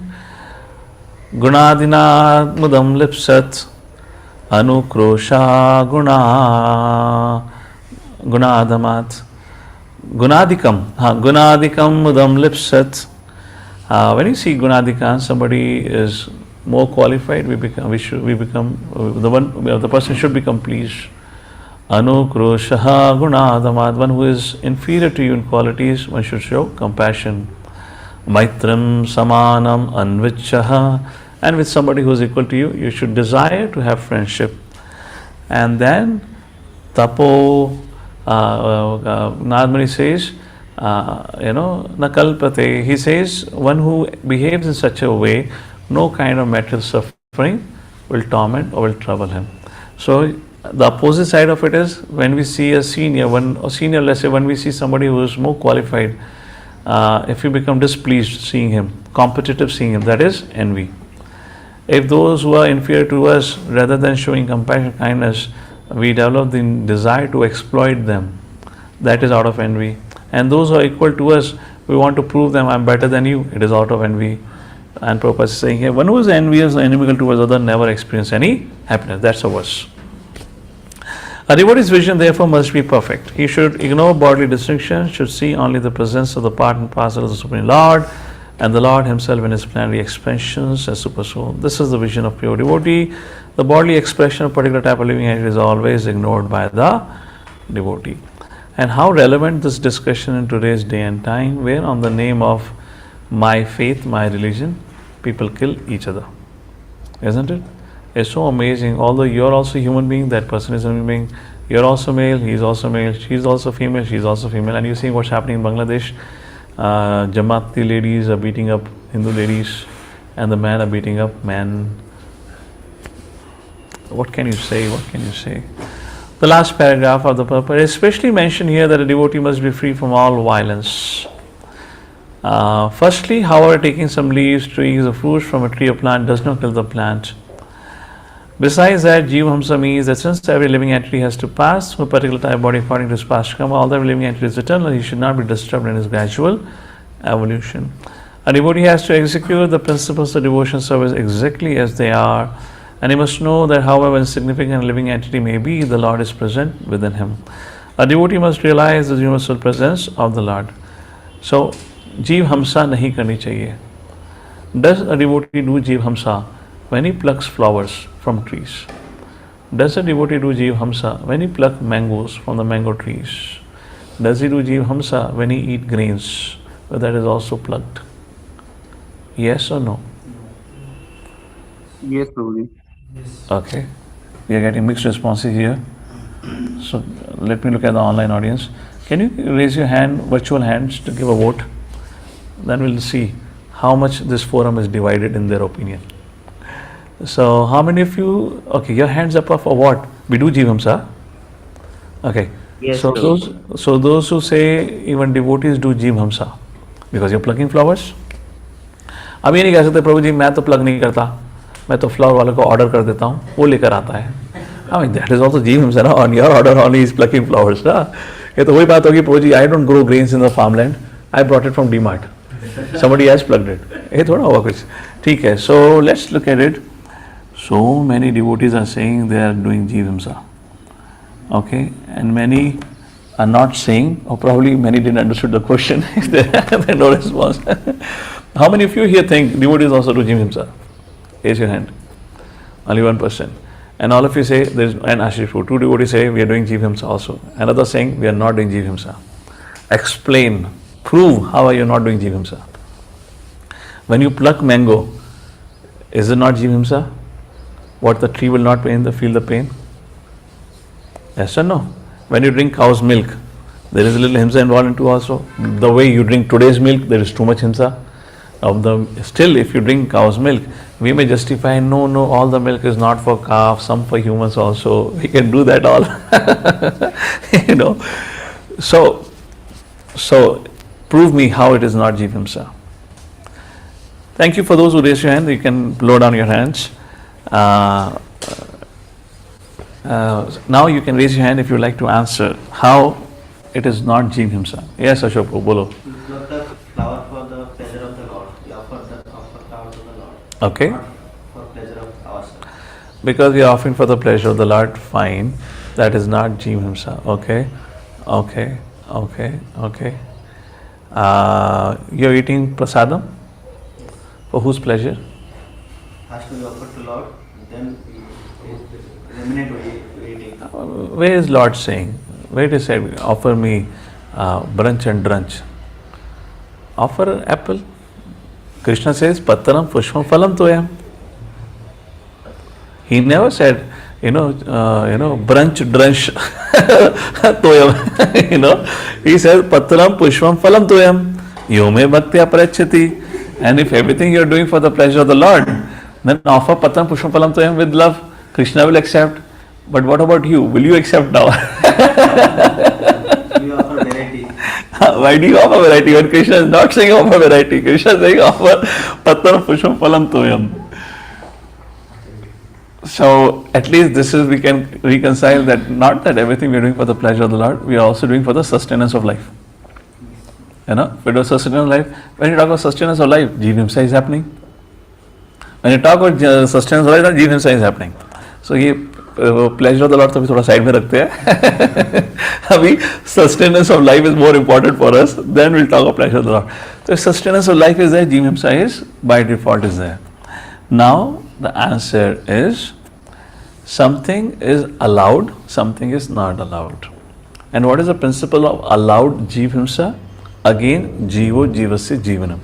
Gunadinad mudam lipsat anukrosha gunadamat gunadikam mudam lipsat. When you see gunadikam, somebody is more qualified, the person should become pleased. Anukroshaha gunadamat, one who is inferior to you in qualities, one should show compassion. Maitram samanam anvichaha, and with somebody who is equal to you, you should desire to have friendship. And then tapo, Narad says, nakalpate, he says, one who behaves in such a way, no kind of material suffering will torment or will trouble him. So the opposite side of it is when we see a senior, let's say when we see somebody who is more qualified, if you become displeased seeing him, competitive seeing him, that is envy. If those who are inferior to us, rather than showing compassion, kindness, we develop the desire to exploit them, that is out of envy. And those who are equal to us, we want to prove them, I'm better than you, it is out of envy. And Prabhupada is saying here, one who is envious or inimical towards other never experience any happiness. That's a verse. A devotee's vision therefore must be perfect. He should ignore bodily distinctions, should see only the presence of the part and parcel of the Supreme Lord and the Lord Himself in His plenary expressions as Supersoul. This is the vision of pure devotee. The bodily expression of particular type of living entity is always ignored by the devotee. And how relevant this discussion in today's day and time, where on the name of my faith, my religion, people kill each other. Isn't it? It's so amazing. Although you're also a human being, that person is a human being. You're also male, he's also male, she's also female, she's also female. And you're seeing what's happening in Bangladesh. Jamaati ladies are beating up Hindu ladies, and the men are beating up men. What can you say? What can you say? The last paragraph of the purport is especially mentioned here that a devotee must be free from all violence. Firstly, however, taking some leaves, trees, or fruits from a tree or plant does not kill the plant. Besides that, Jiva Hamsa means that since every living entity has to pass through a particular type of body according to his past karma, although every living entity is eternal, he should not be disturbed in his gradual evolution. A devotee has to execute the principles of devotion service exactly as they are, and he must know that however insignificant a living entity may be, the Lord is present within him. A devotee must realize the universal presence of the Lord. So, Jiva Hamsa nahi karni chahiye. Does a devotee do Jiva Hamsa when he plucks flowers from trees? Does a devotee do Jiva Hamsa when he plucks mangoes from the mango trees? Does he do Jiva Hamsa when he eats grains, where that is also plucked? Yes or no? Yes, Prabhuji. Okay. We are getting mixed responses here. So let me look at the online audience. Can you raise your hand, virtual hands, to give a vote? Then we'll see how much this forum is divided in their opinion. So how many of you, okay, your hands up for what? We do Jiva Hamsa? Okay. Yes, So those who say even devotees do Jiva Hamsa because you're plucking flowers? अब ये नहीं कह सकते प्रभु जी मैं तो plug नहीं करता, मैं तो फ्लावर वाले को ऑर्डर कर देता हूँ, वो लेकर आता है. I mean that is also Jiva Hamsa ना, on your order only is plucking flowers ना. ये तो वही बात होगी प्रभु जी I don't grow grains in the farmland, I brought it from DMart, somebody has plugged it. ये थोड़ा होगा कुछ. ठीक है. So let's look at it. So many devotees are saying they are doing Jiva Hamsa. Okay, and many are not saying, or probably many didn't understood the question. They have no response. How many of you here think devotees also do Jiva Hamsa? Raise your hand. Only 1%. And all of you say, there's an Ashish, two devotees say we are doing Jiva Hamsa also. Another saying we are not doing Jiva Hamsa. Explain, prove how are you not doing Jiva Hamsa. When you pluck mango, is it not Jiva Hamsa? What, the tree will not feel the pain? Yes or no? When you drink cow's milk, there is a little himsa involved into also. The way you drink today's milk, there is too much himsa. Still, if you drink cow's milk, we may justify, no, all the milk is not for calf, some for humans also. We can do that all. You know. So Prove me how it is not Jeev Himsa. Thank you for those who raised your hand. You can blow down your hands. Now you can raise your hand if you like to answer how it is not Jeev Himsa. Yes, Ashok, bolo. Not the flower for the pleasure of the Lord. We offer flower to the Lord. Okay. Not for pleasure of ourselves. Because we are offering for the pleasure of the Lord, fine. That is not Jeev Himsa. Okay. You're eating prasadam? For whose pleasure? Has to be offered to Lord, then we eliminate eating. Where is Lord saying? Where it is said, offer me brunch and drunch? Offer an apple. Krishna says, Pattaram pushpam phalam toyam. He never said, brunch, drunch, toyam. He says, Pattaram pushpam phalam toyam. Yome bhaktya prachati. And if everything you are doing for the pleasure of the Lord, then offer Pattaram pushpam phalam toyam with love. Krishna will accept. But what about you? Will you accept now? We offer variety. Why do you offer variety when Krishna is not saying offer variety? Krishna is saying offer Pattaram pushpam phalam toyam. So at least this is, we can reconcile that not that everything we are doing for the pleasure of the Lord, we are also doing for the sustenance of life. For the sustenance of life, when you talk about sustenance of life, Jeev Himsa is happening. When you talk about sustenance of life, Jeev Himsa is happening. So ये pleasure of the Lord तो अभी थोड़ा side में रखते हैं. अभी sustenance of life is more important for us. Then we'll talk about pleasure of the Lord. So sustenance of life is there. Jeev Himsa is by default is there. Now the answer is something is allowed, something is not allowed. And what is the principle of allowed Jeev Himsa? Again, Jeevo Jeevasya Jeevanam.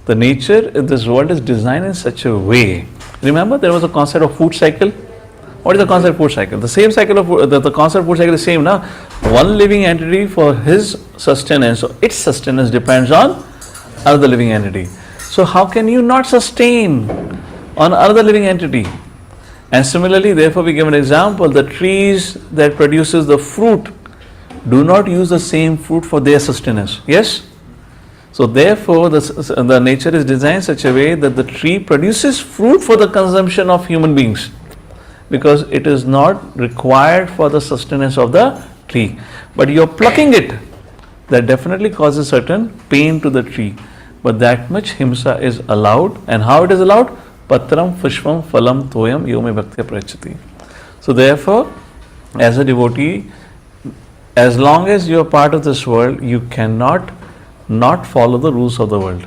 The nature in this world is designed in such a way. Remember, there was a concept of food cycle. What is the concept of food cycle? The same cycle of the concept of food cycle is same now. One living entity for his sustenance, so its sustenance depends on another living entity. So how can you not sustain on another living entity? And similarly, therefore, we give an example: the trees that produces the fruit do not use the same fruit for their sustenance. Yes. So therefore, the nature is designed such a way that the tree produces fruit for the consumption of human beings, because it is not required for the sustenance of the tree. But you are plucking it. That definitely causes certain pain to the tree. But that much himsa is allowed. And how it is allowed? Patram pushpam phalam toyam yome bhaktya prachati. So therefore, as a devotee, as long as you are part of this world, you cannot not follow the rules of the world.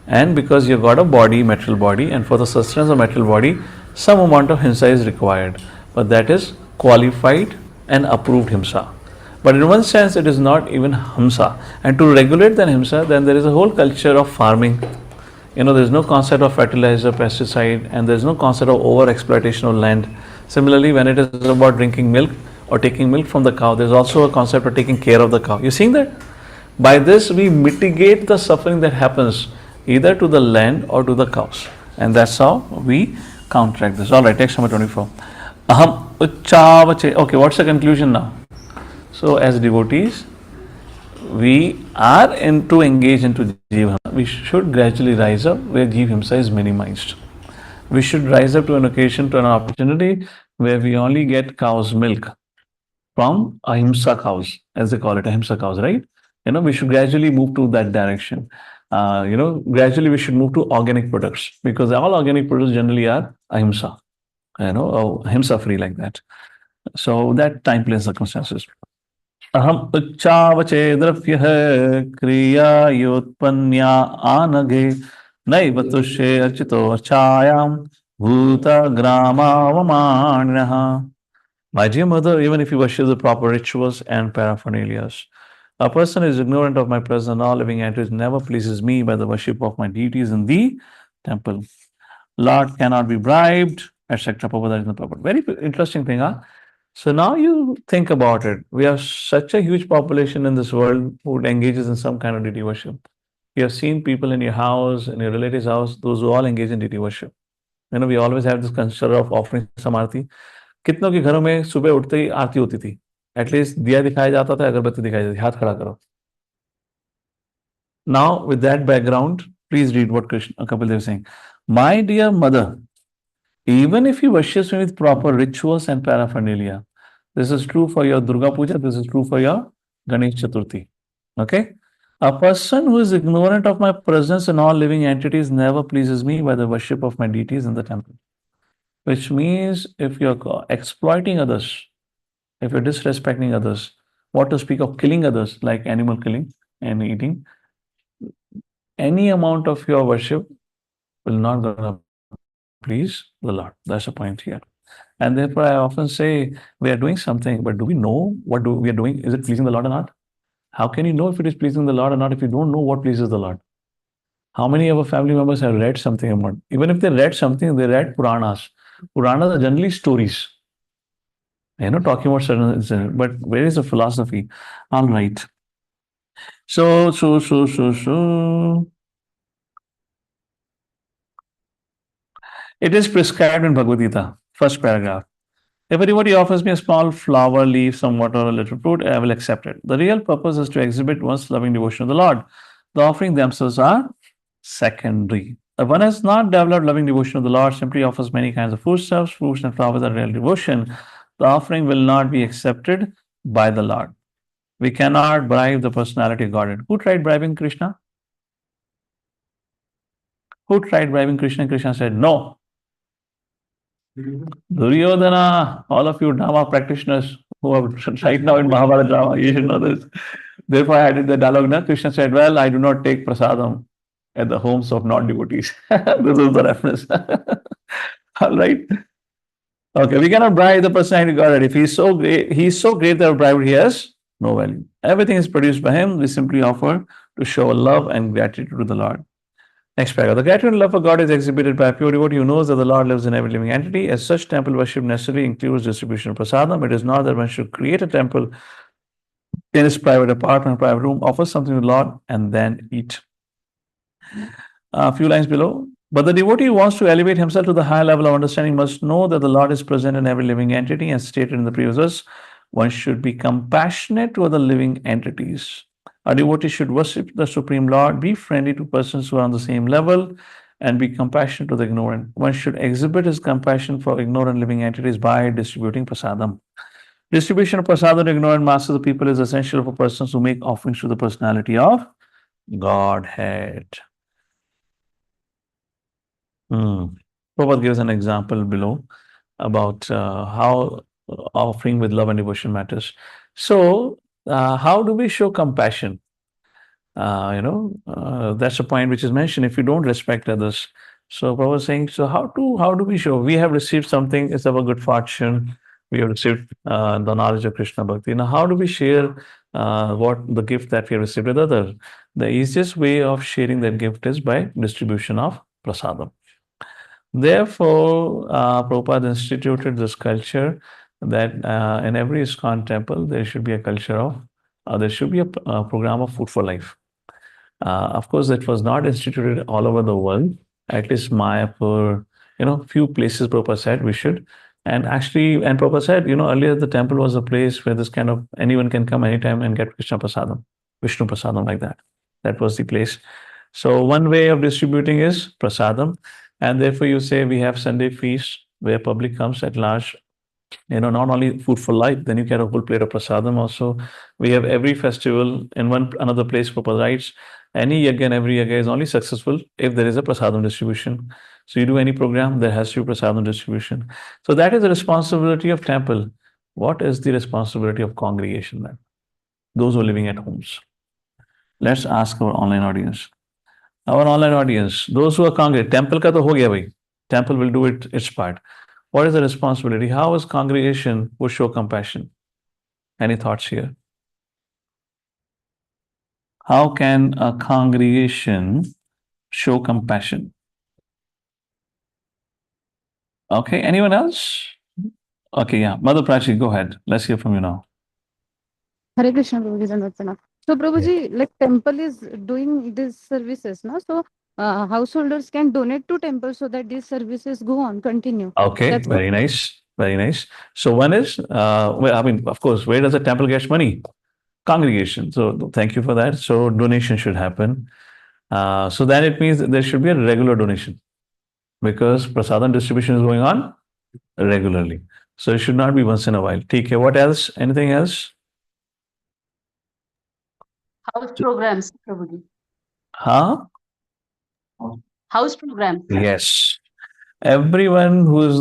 And because you've got a body, material body, and for the sustenance of material body, some amount of himsa is required. But that is qualified and approved himsa. But in one sense, it is not even himsa. And to regulate that himsa, then there is a whole culture of farming. There is no concept of fertilizer, pesticide, and there is no concept of over exploitation of land. Similarly, when it is about drinking milk or taking milk from the cow, there is also a concept of taking care of the cow. You seeing that? By this, we mitigate the suffering that happens either to the land or to the cows. And that's how we counteract this. Alright, text number 24. Aham uchchavache. Okay, what's the conclusion now? So, as devotees, we are to engage into Jeev. We should gradually rise up where Jeev Himsa is minimized. We should rise up to an occasion, to an opportunity where we only get cow's milk from ahimsa cows, as they call it, ahimsa cows, right? We should gradually move to that direction. Gradually we should move to organic products, because all organic products generally are ahimsa, ahimsa free like that. So that time, place, circumstances. Aham uchchavache dravyah kriya yotpanya anage naivatushe archito archayam bhuta grama vamanyaha. My dear mother, even if you worship the proper rituals and paraphernalias, a person is ignorant of my presence and all living entities never pleases me by the worship of my deities in the temple. Lord cannot be bribed, etc. Prabhupada is in the purport. Very interesting thing, huh? So now you think about it. We have such a huge population in this world who engages in some kind of deity worship. You have seen people in your house, in your relative's house, those who all engage in deity worship. We always have this culture of offering some arti. कितनों के घरों में सुबह उठते ही आरती होती थी, at least दिया दिखाया जाता था, अगरबत्ती दिखाई जाती थी, हाथ खड़ा करो. Now, with that background, please read what Krishna Kapila is saying. My dear mother, even if you worship me with proper rituals and paraphernalia, this is true for your Durga Puja, this is true for your Ganesh Chaturthi. Okay? A person who is ignorant of my presence in all living entities never pleases me by the worship of my deities in the temple. Which means if you're exploiting others, if you're disrespecting others, what to speak of killing others, like animal killing and eating, any amount of your worship will not gonna please the Lord. That's the point here. And therefore, I often say we are doing something, but do we know what we are doing? Is it pleasing the Lord or not? How can you know if it is pleasing the Lord or not if you don't know what pleases the Lord? How many of our family members have read something about? Even if they read something, they read Puranas. Puranas are generally stories. Talking about certain, but where is the philosophy? All right. So. It is prescribed in Bhagavad Gita, first paragraph. If anybody offers me a small flower, leaf, some water, or a little fruit, I will accept it. The real purpose is to exhibit one's loving devotion to the Lord. The offering themselves are secondary. If one has not developed loving devotion to the Lord, simply offers many kinds of foodstuffs, fruits, and flowers are real devotion, the offering will not be accepted by the Lord. We cannot bribe the personality of Godhead. Who tried bribing Krishna? Who tried bribing Krishna? Krishna said, no. Duryodhana, all of you drama practitioners who are right now in Mahabharata drama, you should know this. Therefore, I added the dialogue. Now, Krishna said, well, I do not take prasadam at the homes of non-devotees. This is the reference. All right. Okay, we cannot bribe the personality of God. If he's so great that bribery he has no value. Everything is produced by him. We simply offer to show love and gratitude to the Lord. Next paragraph. The gratitude and love for God is exhibited by a pure devotee who knows that the Lord lives in every living entity. As such, temple worship necessarily includes distribution of prasadam. It is not that one should create a temple in his private apartment, private room, offer something to the Lord, and then eat. A few lines below. But the devotee who wants to elevate himself to the higher level of understanding must know that the Lord is present in every living entity, as stated in the previous verse. One should be compassionate to other living entities. A devotee should worship the Supreme Lord, be friendly to persons who are on the same level, and be compassionate to the ignorant. One should exhibit his compassion for ignorant living entities by distributing prasadam. Distribution of prasadam to ignorant masses of people is essential for persons who make offerings to the personality of Godhead. Prabhupada gives an example below about how offering with love and devotion matters. So, how do we show compassion? That's a point which is mentioned. If you don't respect others, so Prabhupada was saying, so how do we show? We have received something; it's our good fortune. We have received the knowledge of Krishna Bhakti. Now, how do we share what the gift that we have received with others? The easiest way of sharing that gift is by distribution of prasadam. Therefore, Prabhupada instituted this culture that in every ISKCON temple there should be a culture of, there should be a program of food for life. Of course, it was not instituted all over the world. At least Mayapur, few places Prabhupada said we should. And Prabhupada said, earlier the temple was a place where this kind of anyone can come anytime and get Krishna Prasadam, Vishnu Prasadam like that. That was the place. So one way of distributing is Prasadam. And therefore you say we have Sunday feast where public comes at large, not only food for life, then you get a whole plate of prasadam also. We have every festival in another place for rites. Any yagya, every yagya is only successful if there is a prasadam distribution. So you do any program, there has to be prasadam distribution. So that is the responsibility of temple. What is the responsibility of congregation then? Those who are living at homes. Let's ask our online audience. Our online audience, those who are congregate, temple ka to ho gaya bhai. Temple will do its part. What is the responsibility? How is congregation will show compassion? Any thoughts here? How can a congregation show compassion? Okay, anyone else? Okay, yeah. Mother Prachi, go ahead. Let's hear from you now. Hare Krishna, Prabhuji, Dandavat Pranam. So, Prabhuji, like temple is doing these services, no? So, householders can donate to temple so that these services go on, continue. Okay, That's very nice. Very nice. So one is, of course, where does the temple get money? congregation. So thank you for that. So donation should happen. So then it means that there should be a regular donation because prasadam distribution is going on regularly. So it should not be once in a while. Okay, what else? Anything else? House programs, Prabhuji. Huh? House programs. Yes. Everyone who's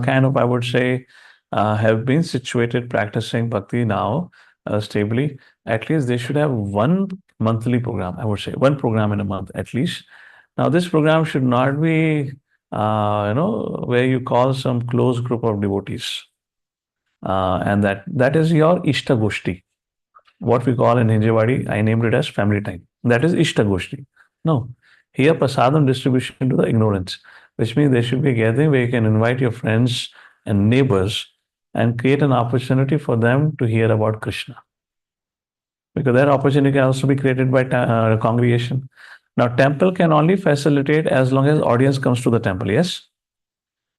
kind of, I would say, have been situated practicing bhakti now stably, at least they should have one monthly program, I would say, one program in a month at least. Now, this program should not be, where you call some close group of devotees. And that is your Ishta Goshti. What we call in Hinjewadi, I named it as family time. That is Ishta Goshti. No, here prasadam distribution to the ignorance, which means there should be a gathering where you can invite your friends and neighbors and create an opportunity for them to hear about Krishna. Because that opportunity can also be created by congregation. Now, temple can only facilitate as long as audience comes to the temple, yes?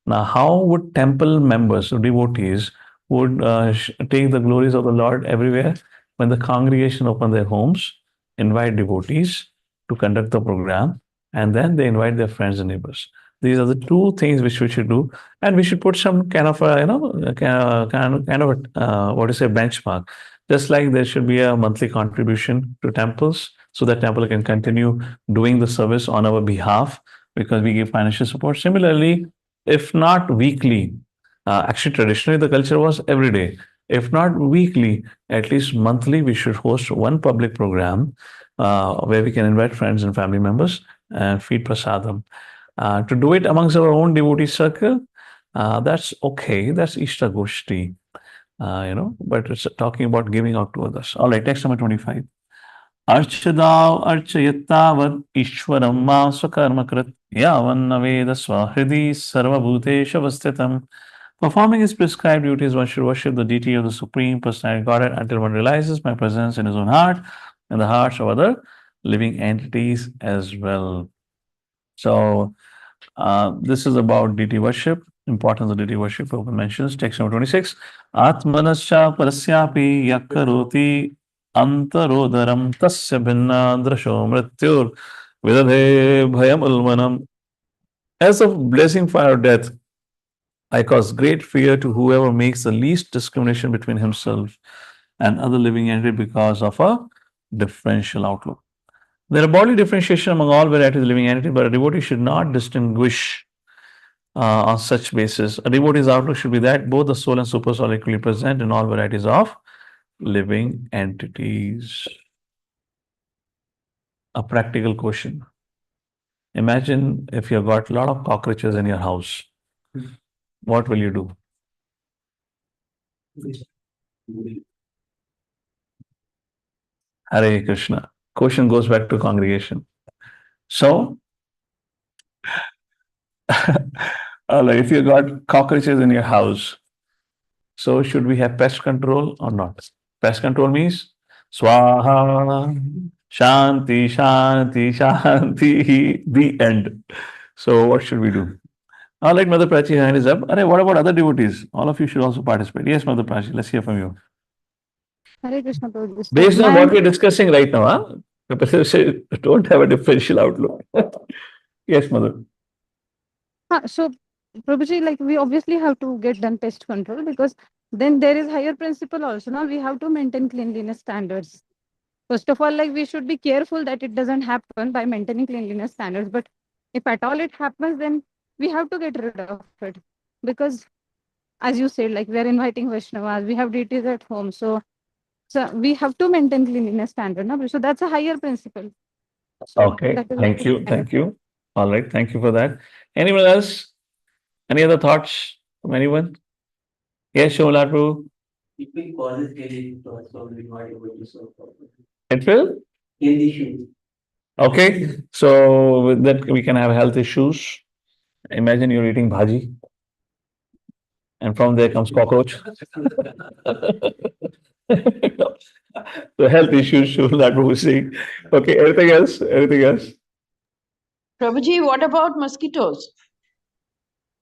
Now, how would temple members or devotees would take the glories of the Lord everywhere? When the congregation open their homes, invite devotees to conduct the program, and then they invite their friends and neighbors. These are the two things which we should do, and we should put some kind of a, what to say, benchmark. Just like there should be a monthly contribution to temples, so that temple can continue doing the service on our behalf because we give financial support. Similarly, if not weekly, actually traditionally the culture was every day. If not weekly, at least monthly, we should host one public program where we can invite friends and family members and feed prasadam. To do it amongst our own devotee circle, that's okay. That's Ishta Goshti, but it's talking about giving out to others. All right, text number 25. Archadav archayattavat ishwaram ma swakarmakrit yavan veda swahridi sarvabhutesha vastitam. Performing his prescribed duties, one should worship the deity of the Supreme Personality Godhead until one realizes my presence in his own heart and the hearts of other living entities as well. So, this is about deity worship, importance of deity worship. Prabhupada mentions text number 26. Atmanascha parasyapi yakkaroti antarodaram tasya bhinna drasho mrityur vidadhe bhayam ulmanam. As of blessing fire or death, I cause great fear to whoever makes the least discrimination between himself and other living entity because of a differential outlook. There are bodily differentiation among all varieties of living entity, but a devotee should not distinguish on such basis. A devotee's outlook should be that both the soul and super soul are equally present in all varieties of living entities. A practical question. Imagine if you've got a lot of cockroaches in your house. What will you do? Hare Krishna. Question goes back to congregation. So, if you got cockroaches in your house, so should we have pest control or not? Pest control means Swaha, Shanti, Shanti, Shanti, the end. So, what should we do? All right, Mother Prachi, hand is up. What about other devotees? All of you should also participate. Yes, Mother Prachi, let's hear from you. Hare Krishna Prabhuji. So Based on my what we're discussing right now, don't have a differential outlook. Yes, Mother. So Prabhuji, like we obviously have to get done pest control because then there is higher principle also. Now we have to maintain cleanliness standards. First of all, like we should be careful that it doesn't happen by maintaining cleanliness standards. But if at all it happens, then we have to get rid of it because, as you said, like we are inviting Vaishnavas, we have deities at home, so we have to maintain cleanliness standard. No? So that's a higher principle. So Okay, that is thank you. Thank you. All right, thank you for that. Anyone else? Any other thoughts from anyone? Yes, Shomalatu. Keeping causes health issues, so we not able to solve problem. It will? Health issues. Okay, so with that we can have health issues. Imagine you're eating bhaji, and from there comes cockroach. So health issues, Shomalatu was saying. Okay, anything else? Anything else? Prabhuji, what about mosquitoes?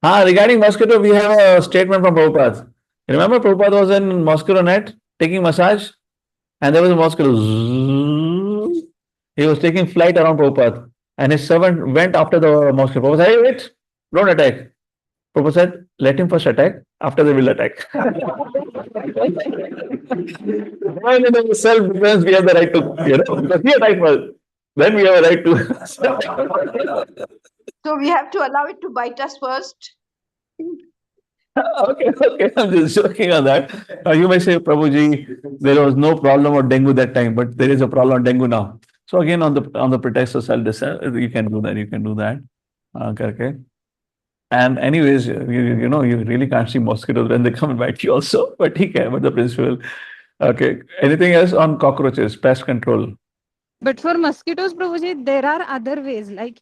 Regarding mosquito, we have a statement from Prabhupada. Remember, Prabhupada was in mosquito net taking massage. and there was a mosquito. Zzzz. He was taking flight around Prabhupada, and his servant went after the mosquito. Prabhupada said, "Hey, wait, don't attack." Prabhupada said, "Let him first attack, after they will attack." When in self-defense, we have the right to, because he attacked first. Then we have a right to. So we have to allow it to bite us first. Okay, I'm just joking on that. You may say, Prabhuji, there was no problem of dengue that time, but there is a problem of dengue now. So again, on the pretext of self-defense, you can do that. You can do that. Okay. And anyways, you really can't see mosquitoes when they come and bite you also. But okay, but the principle. Okay. Anything else on cockroaches, pest control? But for mosquitoes, Prabhuji, there are other ways, like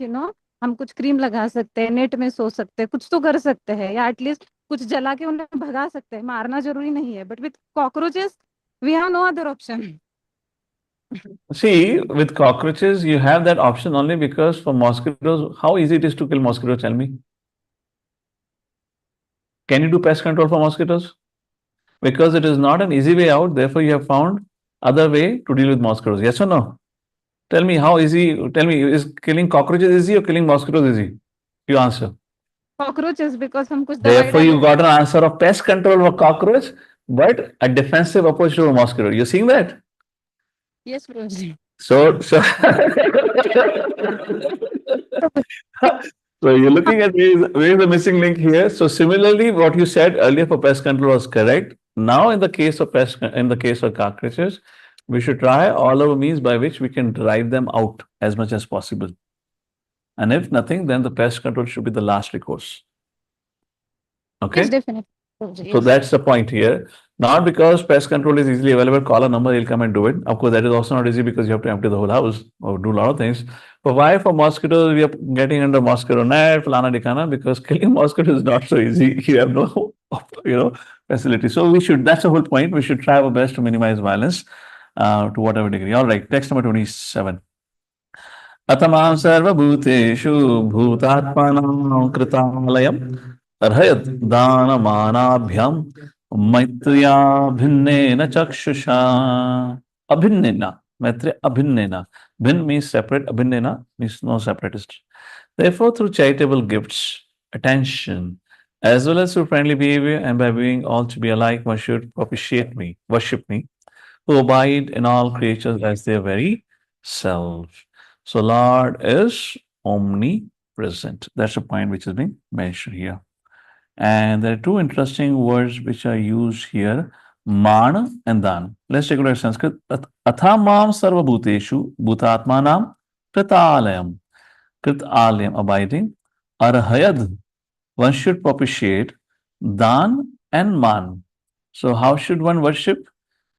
हम कुछ cream लगा सकते हैं, net में सो सकते हैं, कुछ तो कर सकते हैं, या एटलीस्ट कुछ जला के उन्हें भगा सकते हैं, मारना जरूरी नहीं है. But with cockroaches we have no other option. See, with cockroaches, you have that option only because for mosquitoes, how easy it is to kill mosquitoes, tell me. Can you do pest control for mosquitoes? Because it is not an easy way out, therefore you have found other way to deal with mosquitoes. Yes or no? Tell me how easy, tell me, is killing cockroaches easy or killing mosquitoes easy? You answer. Cockroaches, because हम कुछ Therefore, you got an answer of pest control for cockroach, but a defensive approach to a mosquito. You seeing that? Yes, Prabhuji. So you're looking at where is the missing link here. So similarly, what you said earlier for pest control was correct. Now, in the case of cockroaches, we should try all our means by which we can drive them out as much as possible. And if nothing, then the pest control should be the last recourse. Okay? Yes, definitely. Prabhuji, So yes. that's the point here. Not because pest control is easily available, call a number, he'll come and do it. Of course, that is also not easy because you have to empty the whole house or do a lot of things. But why for mosquitoes, we are getting under mosquito net, falana dikana, because killing mosquitoes is not so easy. You have no, facility. So that's the whole point. We should try our best to minimize violence to whatever degree. All right, text number 27. अतमां सर्वभूतेषु भूतात्मानां कृतालयम् अर्हयत् दानमानाभ्यां मैत्र्या भिन्नेन चक्षुषा अभिन्नेन मैत्र्य अभिन्नेन भिन्न means separate abhinnena means no separatist. Therefore, through charitable gifts, attention, as well as through friendly behavior and by being all to be alike, one should worship me, who abide in all creatures as their very self. So Lord is omnipresent. That's the point which is being mentioned here. And there are two interesting words which are used here, man and dan. Let's take a look at Sanskrit. Athamam sarva bhuteshu bhutatmanam kritalayam. Kritalayam, abiding. Arhayad, one should propitiate. Dan and man. So how should one worship?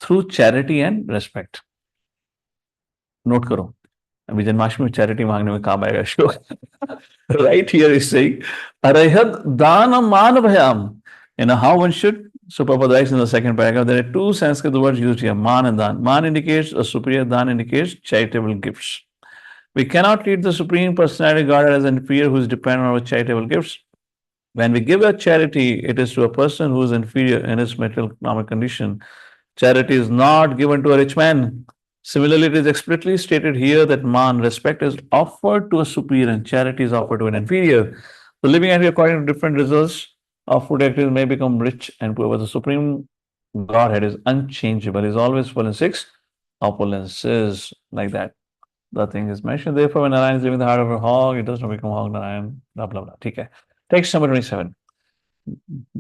Through charity and respect. Note karo. अभी जन्माष्टमी में charity मांगने में काम आएगा श्लोक. Right here is saying arahad dana man bhayam. How one should. So Prabhupada writes in the second paragraph, there are two Sanskrit words used here, man and dan. Man indicates a superior, dan indicates charitable gifts. We cannot treat the Supreme Personality God as an inferior who is dependent on our charitable gifts. When we give a charity, it is to a person who is inferior in his material economic condition. Charity is not given to a rich man. Similarly, it is explicitly stated here that man, respect is offered to a superior and charity is offered to an inferior. So living entity according to different results of food activities may become rich and poor, but the Supreme Godhead is unchangeable. He is always full in six opulences, like that. The thing is mentioned. Therefore, when Narayan is living in the heart of a hog, it does not become hog Narayan, blah, blah, blah. Okay. Text number 27.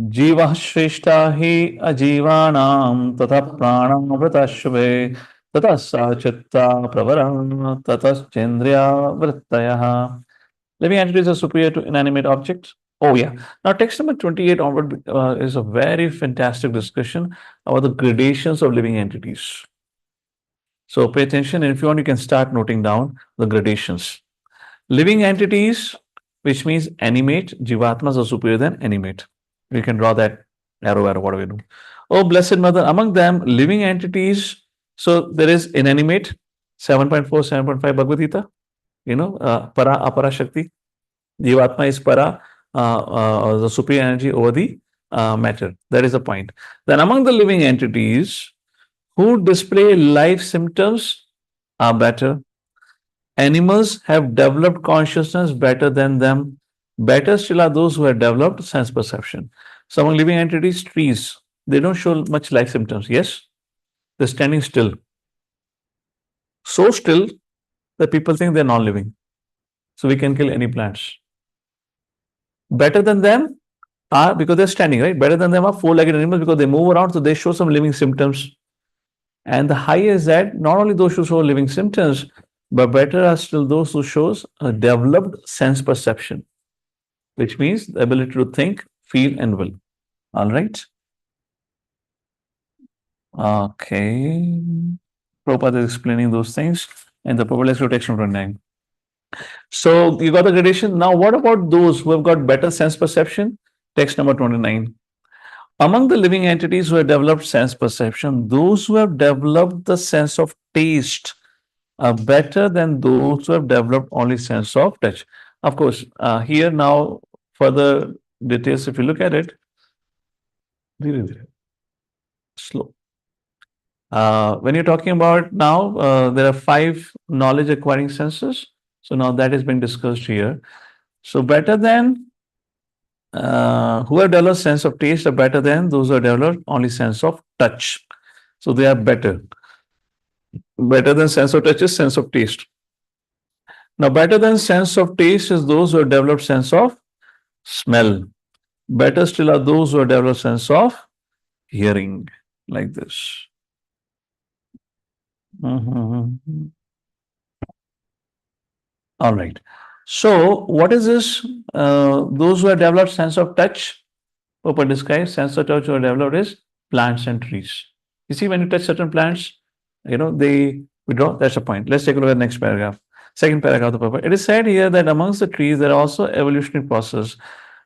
Jiva Shrishta hi ajivanam tata pranam vrata shubhe tata sachitta pravara tata chendriya vrittaya. Living entities are superior to inanimate objects. Oh yeah. Now text number 28 onward is a very fantastic discussion about the gradations of living entities. So pay attention, and if you want, you can start noting down the gradations. Living entities, which means animate, jivatmas are superior than animate. We can draw that arrow, what do we do? Oh, Blessed Mother, among them, living entities. So there is inanimate, 7.4, 7.5 Bhagavad Gita, para, apara shakti. Jivatma is para, the superior energy over the matter. That is the point. Then among the living entities, who display life symptoms are better. Animals have developed consciousness better than them. Better still are those who have developed sense perception. So among living entities, trees, they don't show much life symptoms. Yes, they're standing still. So still that people think they're non-living. So we can kill any plants. Better than them are, because they're standing, right? Better than them are four-legged animals because they move around, so they show some living symptoms. And the higher is that not only those who show living symptoms, but better are still those who shows a developed sense perception, which means the ability to think, feel, and will. All right. Okay. Prabhupada is explaining those things, and the Prabhupada, let's go to text number 9. So you got the gradation. Now, what about those who have got better sense perception? Text number 29. Among the living entities who have developed sense perception, those who have developed the sense of taste are better than those who have developed only sense of touch. Of course, here now further details, if you look at it, slow. When you're talking about now, there are 5 knowledge acquiring senses. So now that is being discussed here. So better than who have developed sense of taste are better than those who have developed only sense of touch. So they are better. Better than sense of touch is sense of taste. Now, better than sense of taste is those who have developed sense of smell. Better still are those who have developed sense of hearing, like this. Mhm. All right. So, what is this? Those who have developed sense of touch, Popper describes sense of touch who have developed is plants and trees. You see, when you touch certain plants, they withdraw. That's the point. Let's take a look at the next paragraph. Second paragraph of the paper. It is said here that amongst the trees, there are also evolutionary process.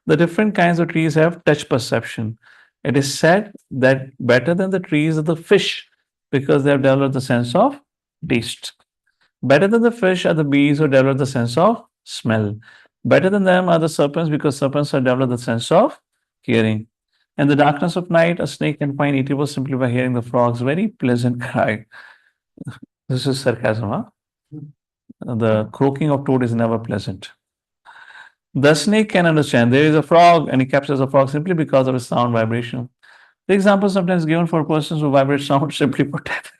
The different kinds of trees have touch perception. It is said that better than the trees are the fish because they have developed the sense of taste. Better than the fish are the bees who develop the sense of smell. Better than them are the serpents because serpents have developed the sense of hearing. In the darkness of night, a snake can find eatable simply by hearing the frog's very pleasant cry. This is sarcasm, huh? The croaking of toad is never pleasant. The snake can understand there is a frog and he captures a frog simply because of its sound vibration. The example sometimes given for persons who vibrate sound simply for death.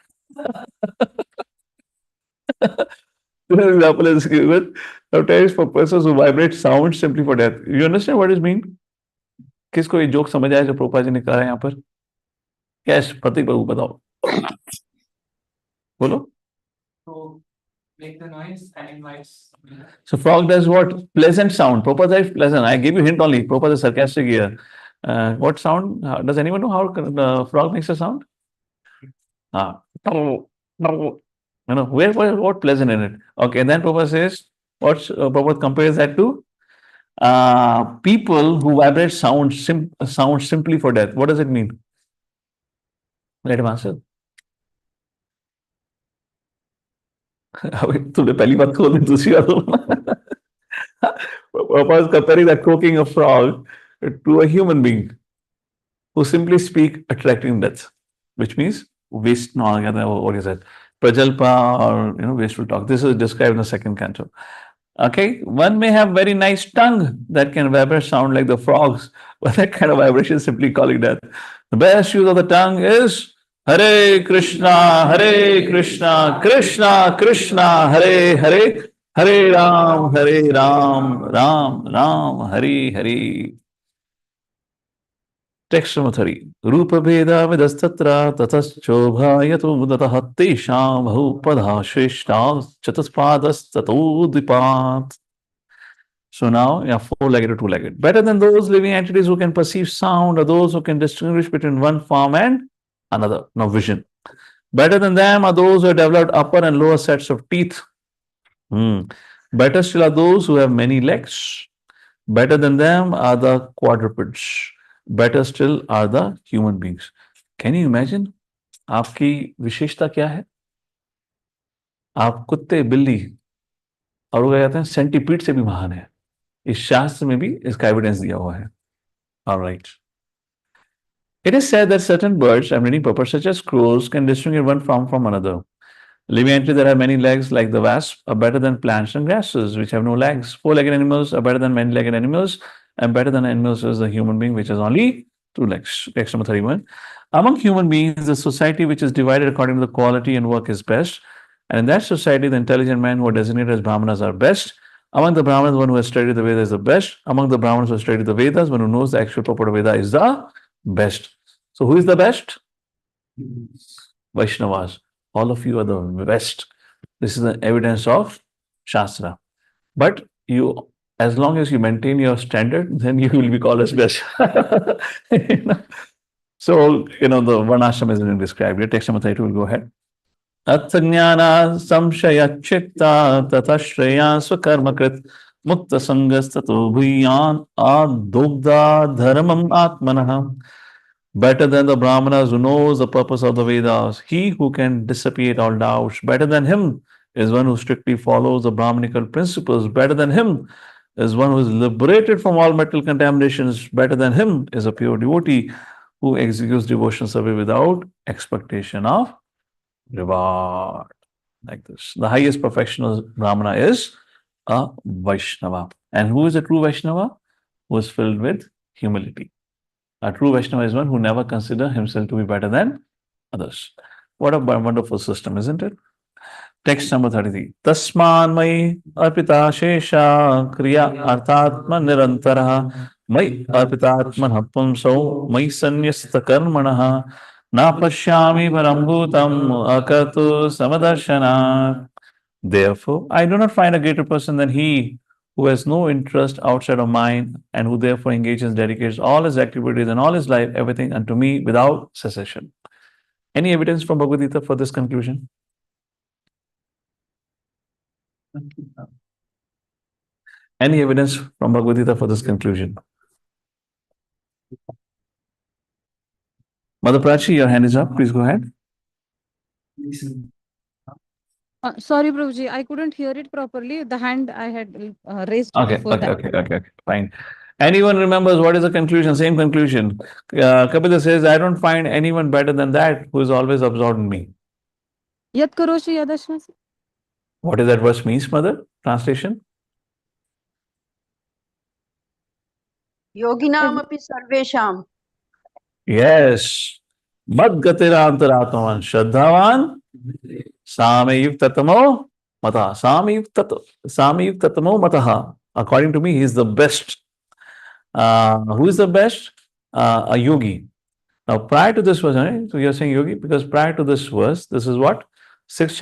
The example is given sometimes for persons who vibrate sound simply for death. You understand what it means? किसको ये joke समझ आया जो प्रोपा जी ने कहा है यहाँ पर? कैश प्रतीक बाबू बताओ. बोलो. So make the noise and invites. So frog does what? Pleasant sound. Prabhupada is pleasant. I gave you hint only. Prabhupada is sarcastic here. What sound? Does anyone know how the frog makes a sound? What pleasant in it? Okay, and then Prabhupada says, Prabhupada compares that to people who vibrate sound simply for death. What does it mean? Let him answer. तूने पहली बात खोल दी दूसरी बात Prabhupada is comparing that croaking of frog to a human being who simply speak attracting death, which means waste no what is that? Prajalpa or wasteful talk. This is described in the second canto. Okay, one may have very nice tongue that can vibrate sound like the frogs, but that kind of vibration is simply calling death. The best use of the tongue is Hare Krishna, Krishna Krishna, Hare Hare, Hare Ram, Ram Ram, Hare Hare. Text number 3. Rupa Veda Vedastatra Tataschobhayato Dataha Tesham Bhupada Shrishta Chatuspadas Tatodipat. So now, yeah, 4-legged or 2-legged. Better than those living entities who can perceive sound or those who can distinguish between one form and another. Now, vision. Better than them are those who have developed upper and lower sets of teeth. Better still are those who have many legs. Better than them are the quadrupeds. Better still are the human beings. Can you imagine? आपकी विशेषता क्या है? आप कुत्ते, बिल्ली और वो कहते हैं सेंटीपीड से भी महान है. इस शास्त्र में भी इसका एविडेंस दिया हुआ है. All right. It is said that certain birds, I'm reading purpose, such as crows, can distinguish one form from another. Living entities that have many legs, like the wasp, are better than plants and grasses, which have no legs. Four-legged animals are better than many-legged animals, and better than animals is the human being, which has only two legs. Text number 31. Among human beings, the society which is divided according to the quality and work is best. And in that society, the intelligent men who are designated as Brahmanas are best. Among the Brahmanas, one who has studied the Vedas is the best. Among the Brahmanas who have studied the Vedas, one who knows the actual purport of Veda is the best. So, who is the best? Vaishnavas. All of you are the best. This is the evidence of Shastra. But you, as long as you maintain your standard, then you will be called as best. So, the Varnashram is being described here. Text number 32 will go ahead. Atthajnana samshaya chitta tata shreya swakarmakrit mukta sangastato bhuyan adobda dharmam atmanah. Better than the Brahmanas who knows the purpose of the Vedas, he who can dissipate all doubts. Better than him is one who strictly follows the Brahmanical principles. Better than him is one who is liberated from all mental contaminations. Better than him is a pure devotee who executes devotional service without expectation of reward. Like this. The highest perfection of Brahmana is a Vaishnava. And who is a true Vaishnava? Who is filled with humility. A true Vaishnava is one who never considers himself to be better than others. What a wonderful system, isn't it? Text number 33. Tasman mai arpita shesha kriya arthatma nirantaraha mai arpitatman pumso mai sanyasta karmanaha na pashyami parambhutam akatu samadarshana. Therefore, I do not find a greater person than he who has no interest outside of mine and who therefore engages, dedicates all his activities and all his life, everything unto me without cessation. Any evidence from Bhagavad Gita for this conclusion? Any evidence from Bhagavad Gita for this conclusion? Mother Prachi, your hand is up. Please go ahead. Sorry, Prabhuji, I couldn't hear it properly. The hand I had raised Okay, before that. okay, fine. Anyone remembers what is the conclusion? Same conclusion. Kapila says, I don't find anyone better than that who is always absorbed in me. Yat karoshi yadashna. What does that verse means, Mother? Translation? Yoginam api sarvesham. Yes. Mad gatira antaratman shraddhavan samyuktatamo mataha. Samyuktatamo mataha. According to me, he is the best. Who is the best? A yogi. Now, prior to this verse, right? So you're saying yogi because prior to this verse, this is what? 6th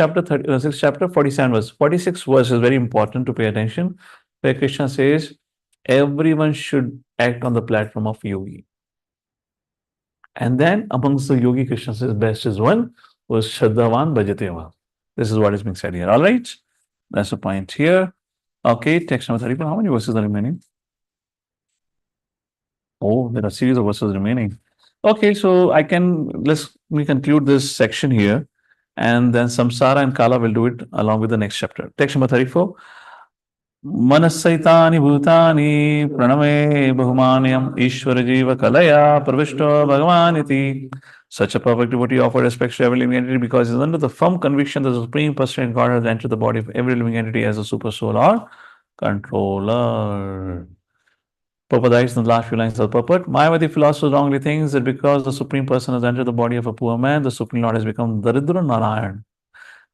chapter 47 verse. 46th verse is very important to pay attention. Where Krishna says, everyone should act on the platform of yogi. And then amongst the yogi, Krishna says best is one who is Shraddhavan Bhajateva. This is what is being said here. All right. That's the point here. Okay, text number 34. How many verses are remaining? Oh, there are a series of verses remaining. Okay, so let me conclude this section here. And then Samsara and Kala will do it along with the next chapter. Text number 34. Manasaitani bhutani praname bahumanyam ishvara jiva kalaya pravishto bhagavaniti. Such a perfect devotee offered respect to every living entity because he is under the firm conviction that the Supreme Personality God has entered the body of every living entity as a super soul or controller. Prabhupada writes in the last few lines of the purport, Mayavadi philosophers wrongly thinks that because the Supreme Person has entered the body of a poor man, the Supreme Lord has become Daridra Narayan.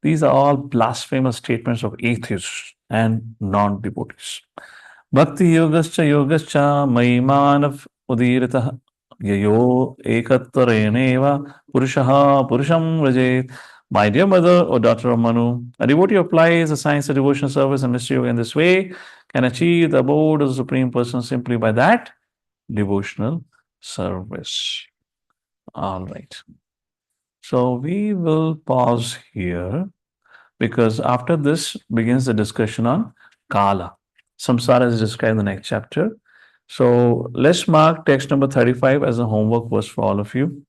These are all blasphemous statements of atheists and non-devotees. Bhakti yogascha maimanav udirita yayo ekatvareneva purushaha purusham rajet. My dear mother or daughter of Manu, a devotee who applies the science of devotional service and mystery yoga in this way can achieve the abode of the Supreme Person simply by that devotional service. All right. So we will pause here because after this begins the discussion on Kala. Samsara is described in the next chapter. So let's mark text number 35 as a homework verse for all of you.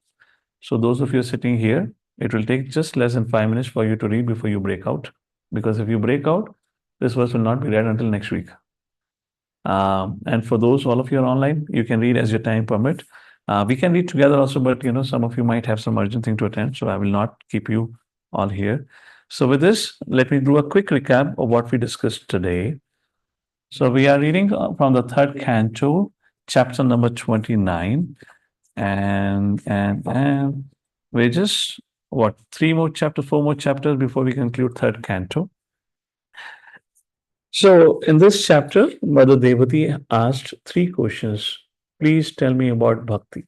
So those of you sitting here, it will take just less than 5 minutes for you to read before you break out. Because if you break out, this verse will not be read until next week. And for those, all of you are online, you can read as your time permit. We can read together also, but some of you might have some urgent thing to attend, so I will not keep you all here. So with this, let me do a quick recap of what we discussed today. So we are reading from the third canto, chapter number 29, and we're just what 4 more chapters before we conclude third canto. So in this chapter, Mother Devati asked 3 questions. Please tell me about bhakti.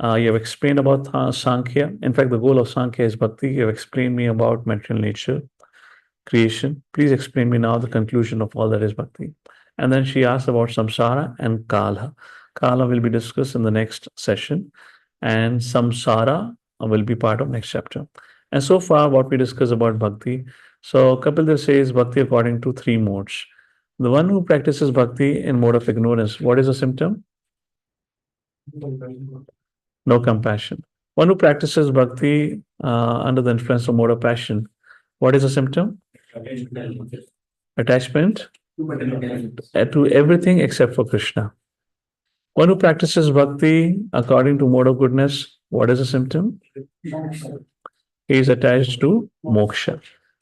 You have explained about Sankhya. In fact, the goal of Sankhya is bhakti. You have explained me about material nature, creation. Please explain me now the conclusion of all that is bhakti. And then she asked about samsara and kala. Kala will be discussed in the next session, and samsara will be part of next chapter. And so far, what we discussed about bhakti. So Kapila says bhakti according to 3 modes. The one who practices bhakti in mode of ignorance, what is the symptom? No compassion. One who practices bhakti under the influence of mode of passion, what is the symptom? Attachment to everything except for Krishna. One who practices bhakti according to mode of goodness, what is the symptom? He is attached to moksha.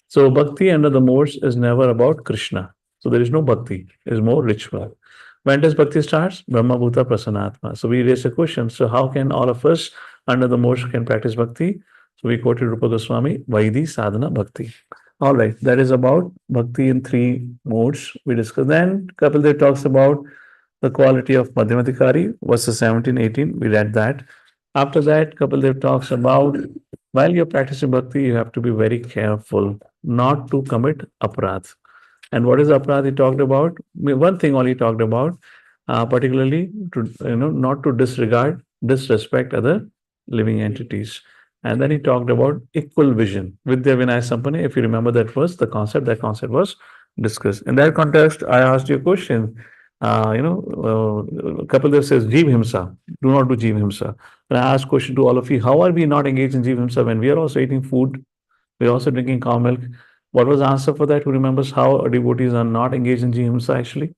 So bhakti under the modes is never about Krishna. So there is no bhakti, it is more ritual. When does bhakti starts? Brahma Bhuta Prasanatma. So we raise a question. So how can all of us under the modes can practice bhakti? So we quoted Rupa Goswami, Vaidhi Sadhana Bhakti. All right, that is about bhakti in 3 modes we discussed. Then Kapil Dev talks about the quality of Madhyamadikari, verses 17, 18. We read that. After that, Kapil Dev talks about while you're practicing bhakti, you have to be very careful not to commit aparadh. And what is aparadh he talked about? One thing only he talked about, particularly to not to disrespect other living entities. And then he talked about equal vision. Vidya Vinaya Sampane, if you remember that concept was discussed. In that context, I asked you a question. Kapil Dev says, Jeev Himsa, do not do Jeev Himsa. And I asked question to all of you, how are we not engaged in Jeev Himsa when we are also eating food, we are also drinking cow milk? What was the answer for that? Who remembers how devotees are not engaged in Jeev Himsa actually?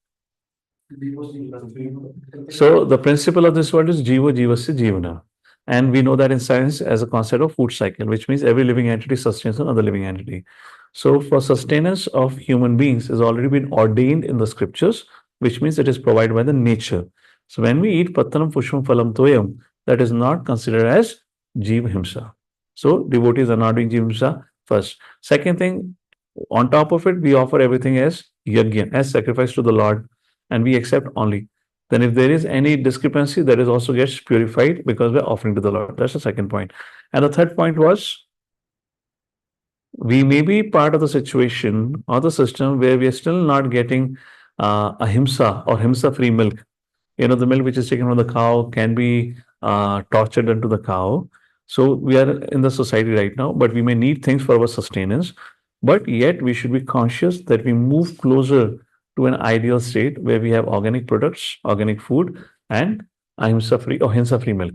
So the principle of this word is Jiva Jivasya Jivana. And we know that in science as a concept of food cycle, which means every living entity sustains another living entity. So for sustenance of human beings has already been ordained in the scriptures, which means it is provided by the nature. So when we eat Pattanam Pushpam Phalam Toyam, that is not considered as Jiva Himsa. So devotees are not doing Jiva Himsa first. Second thing, on top of it, we offer everything as yajna, as sacrifice to the Lord, and we accept only. Then if there is any discrepancy, that is also gets purified because we're offering to the Lord. That's the second point. And the third point was, we may be part of the situation or the system where we are still not getting ahimsa or himsa-free milk. The milk which is taken from the cow can be tortured into the cow. So we are in the society right now, but we may need things for our sustenance. But yet we should be conscious that we move closer to an ideal state where we have organic products, organic food, and ahimsa-free or hinsa-free milk.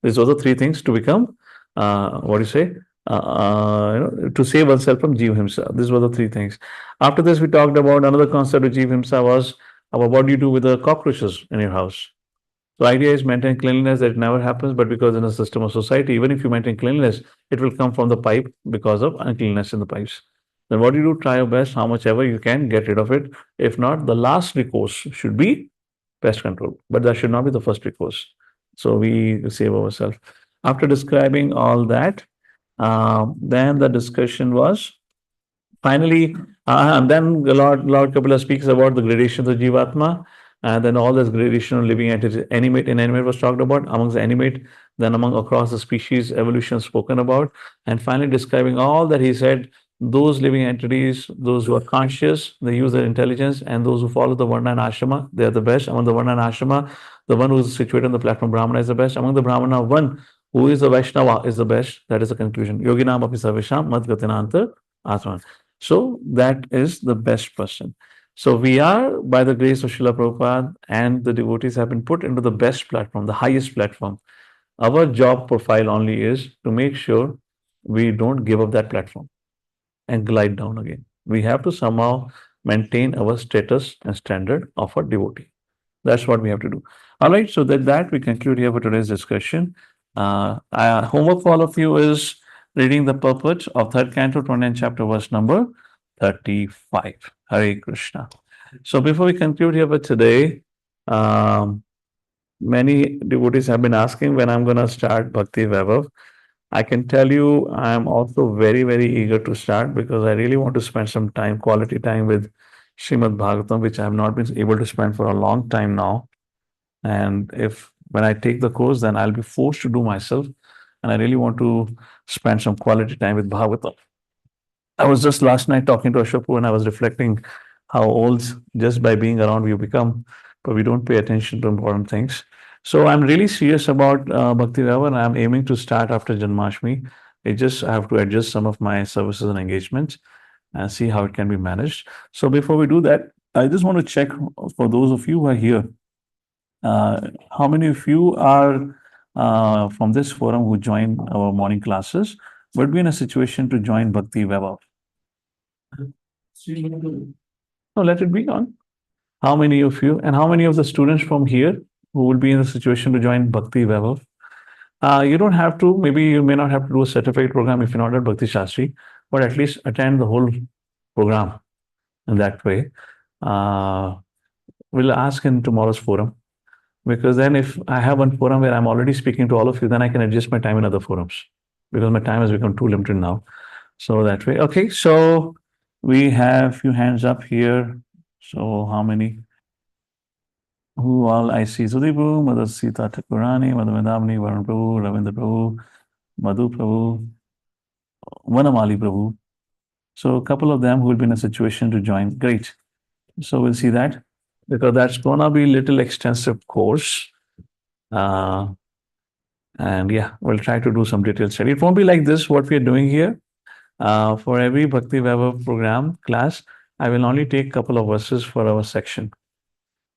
These are the 3 things to become, to save oneself from Jeev Himsa. These were the 3 things. After this, we talked about another concept of Jeev Himsa was about what do you do with the cockroaches in your house. The idea is maintain cleanliness. That never happens, but because in a system of society, even if you maintain cleanliness, it will come from the pipe because of uncleanness in the pipes. Then what do you do? Try your best, how much ever you can, get rid of it. If not, the last recourse should be pest control, but that should not be the first recourse. So we save ourselves. After describing all that, then the discussion was finally, and then the Lord Kapila speaks about the gradation of the Jivatma, and then all this gradation of living entities, animate, inanimate was talked about, amongst the animate, then among across the species, evolution spoken about, and finally describing all that he said, those living entities, those who are conscious, they use their intelligence, and those who follow the Varna and Ashrama, they are the best. Among the Varna and Ashrama, the one who is situated on the platform Brahmana is the best. Among the Brahmana, one who is the Vaishnava is the best. That is the conclusion. Yoginam api sarvesham mad gatinanta atman. So that is the best person. So we are, by the grace of Srila Prabhupada and the devotees, have been put into the best platform, the highest platform. Our job profile only is to make sure we don't give up that platform and glide down again. We have to somehow maintain our status and standard of a devotee. That's what we have to do. All right, so that we conclude here for today's discussion. Homework for all of you is reading the purport of third canto, 29 chapter, verse number 35. Hare Krishna. So before we conclude here for today, many devotees have been asking when I'm going to start Bhakti Vaibhav. I can tell you I'm also very, very eager to start because I really want to spend some time, quality time with Srimad Bhagavatam, which I have not been able to spend for a long time now. And if when I take the course, then I'll be forced to do myself. And I really want to spend some quality time with Bhagavatam. I was just last night talking to Ashok and I was reflecting how old just by being around you become, but we don't pay attention to important things. So I'm really serious about Bhakti Vaibhav and I'm aiming to start after Janmashtami. I have to adjust some of my services and engagements and see how it can be managed. So before we do that, I just want to check for those of you who are here, how many of you are from this forum who join our morning classes would be in a situation to join Bhakti Vaibhav? So let it be on. How many of you and how many of the students from here who will be in a situation to join Bhakti Vaibhav? You don't have to, maybe you may not have to do a certificate program if you're not at Bhakti Shastri, but at least attend the whole program in that way. We'll ask in tomorrow's forum, because then if I have one forum where I'm already speaking to all of you, then I can adjust my time in other forums because my time has become too limited now. So that way, okay. So we have few hands up here. So how many? Who all I see? Sudeepu, Mother Sita Thakurani, Mother Medamni, Varun Prabhu, Ravindra Prabhu, Madhu Prabhu, Vanamali Prabhu. So a couple of them who will be in a situation to join. Great. So we'll see that because that's gonna be a little extensive course. And yeah, we'll try to do some detailed study. It won't be like this, what we are doing here. For every Bhakti Vaibhav program class, I will only take a couple of verses for our section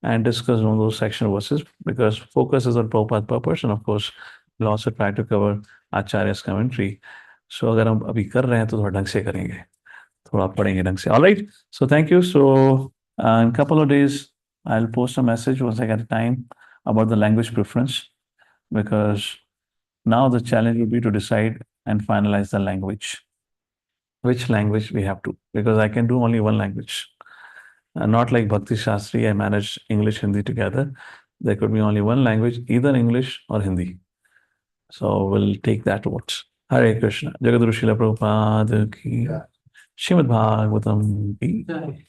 and discuss on those section verses because focus is on Prabhupada purpose, and of course we'll also try to cover Acharya's commentary. So अगर हम अभी कर रहे हैं तो थोड़ा ढंग से करेंगे, थोड़ा पढ़ेंगे ढंग से. All right. So thank you. So in a couple of days I'll post a message once I get time about the language preference, because now the challenge will be to decide and finalize the language. Which language we have to, because I can do only one language. Not like Bhakti Shastri, I manage English, Hindi together. There could be only one language, either English or Hindi. So we'll take that vote. Hare Krishna. Jagadguru Srila Prabhupada ki. Srimad Bhagavatam ki.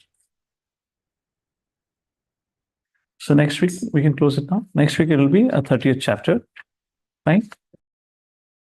So next week, we can close it now. Next week, it will be a 30th chapter. Fine.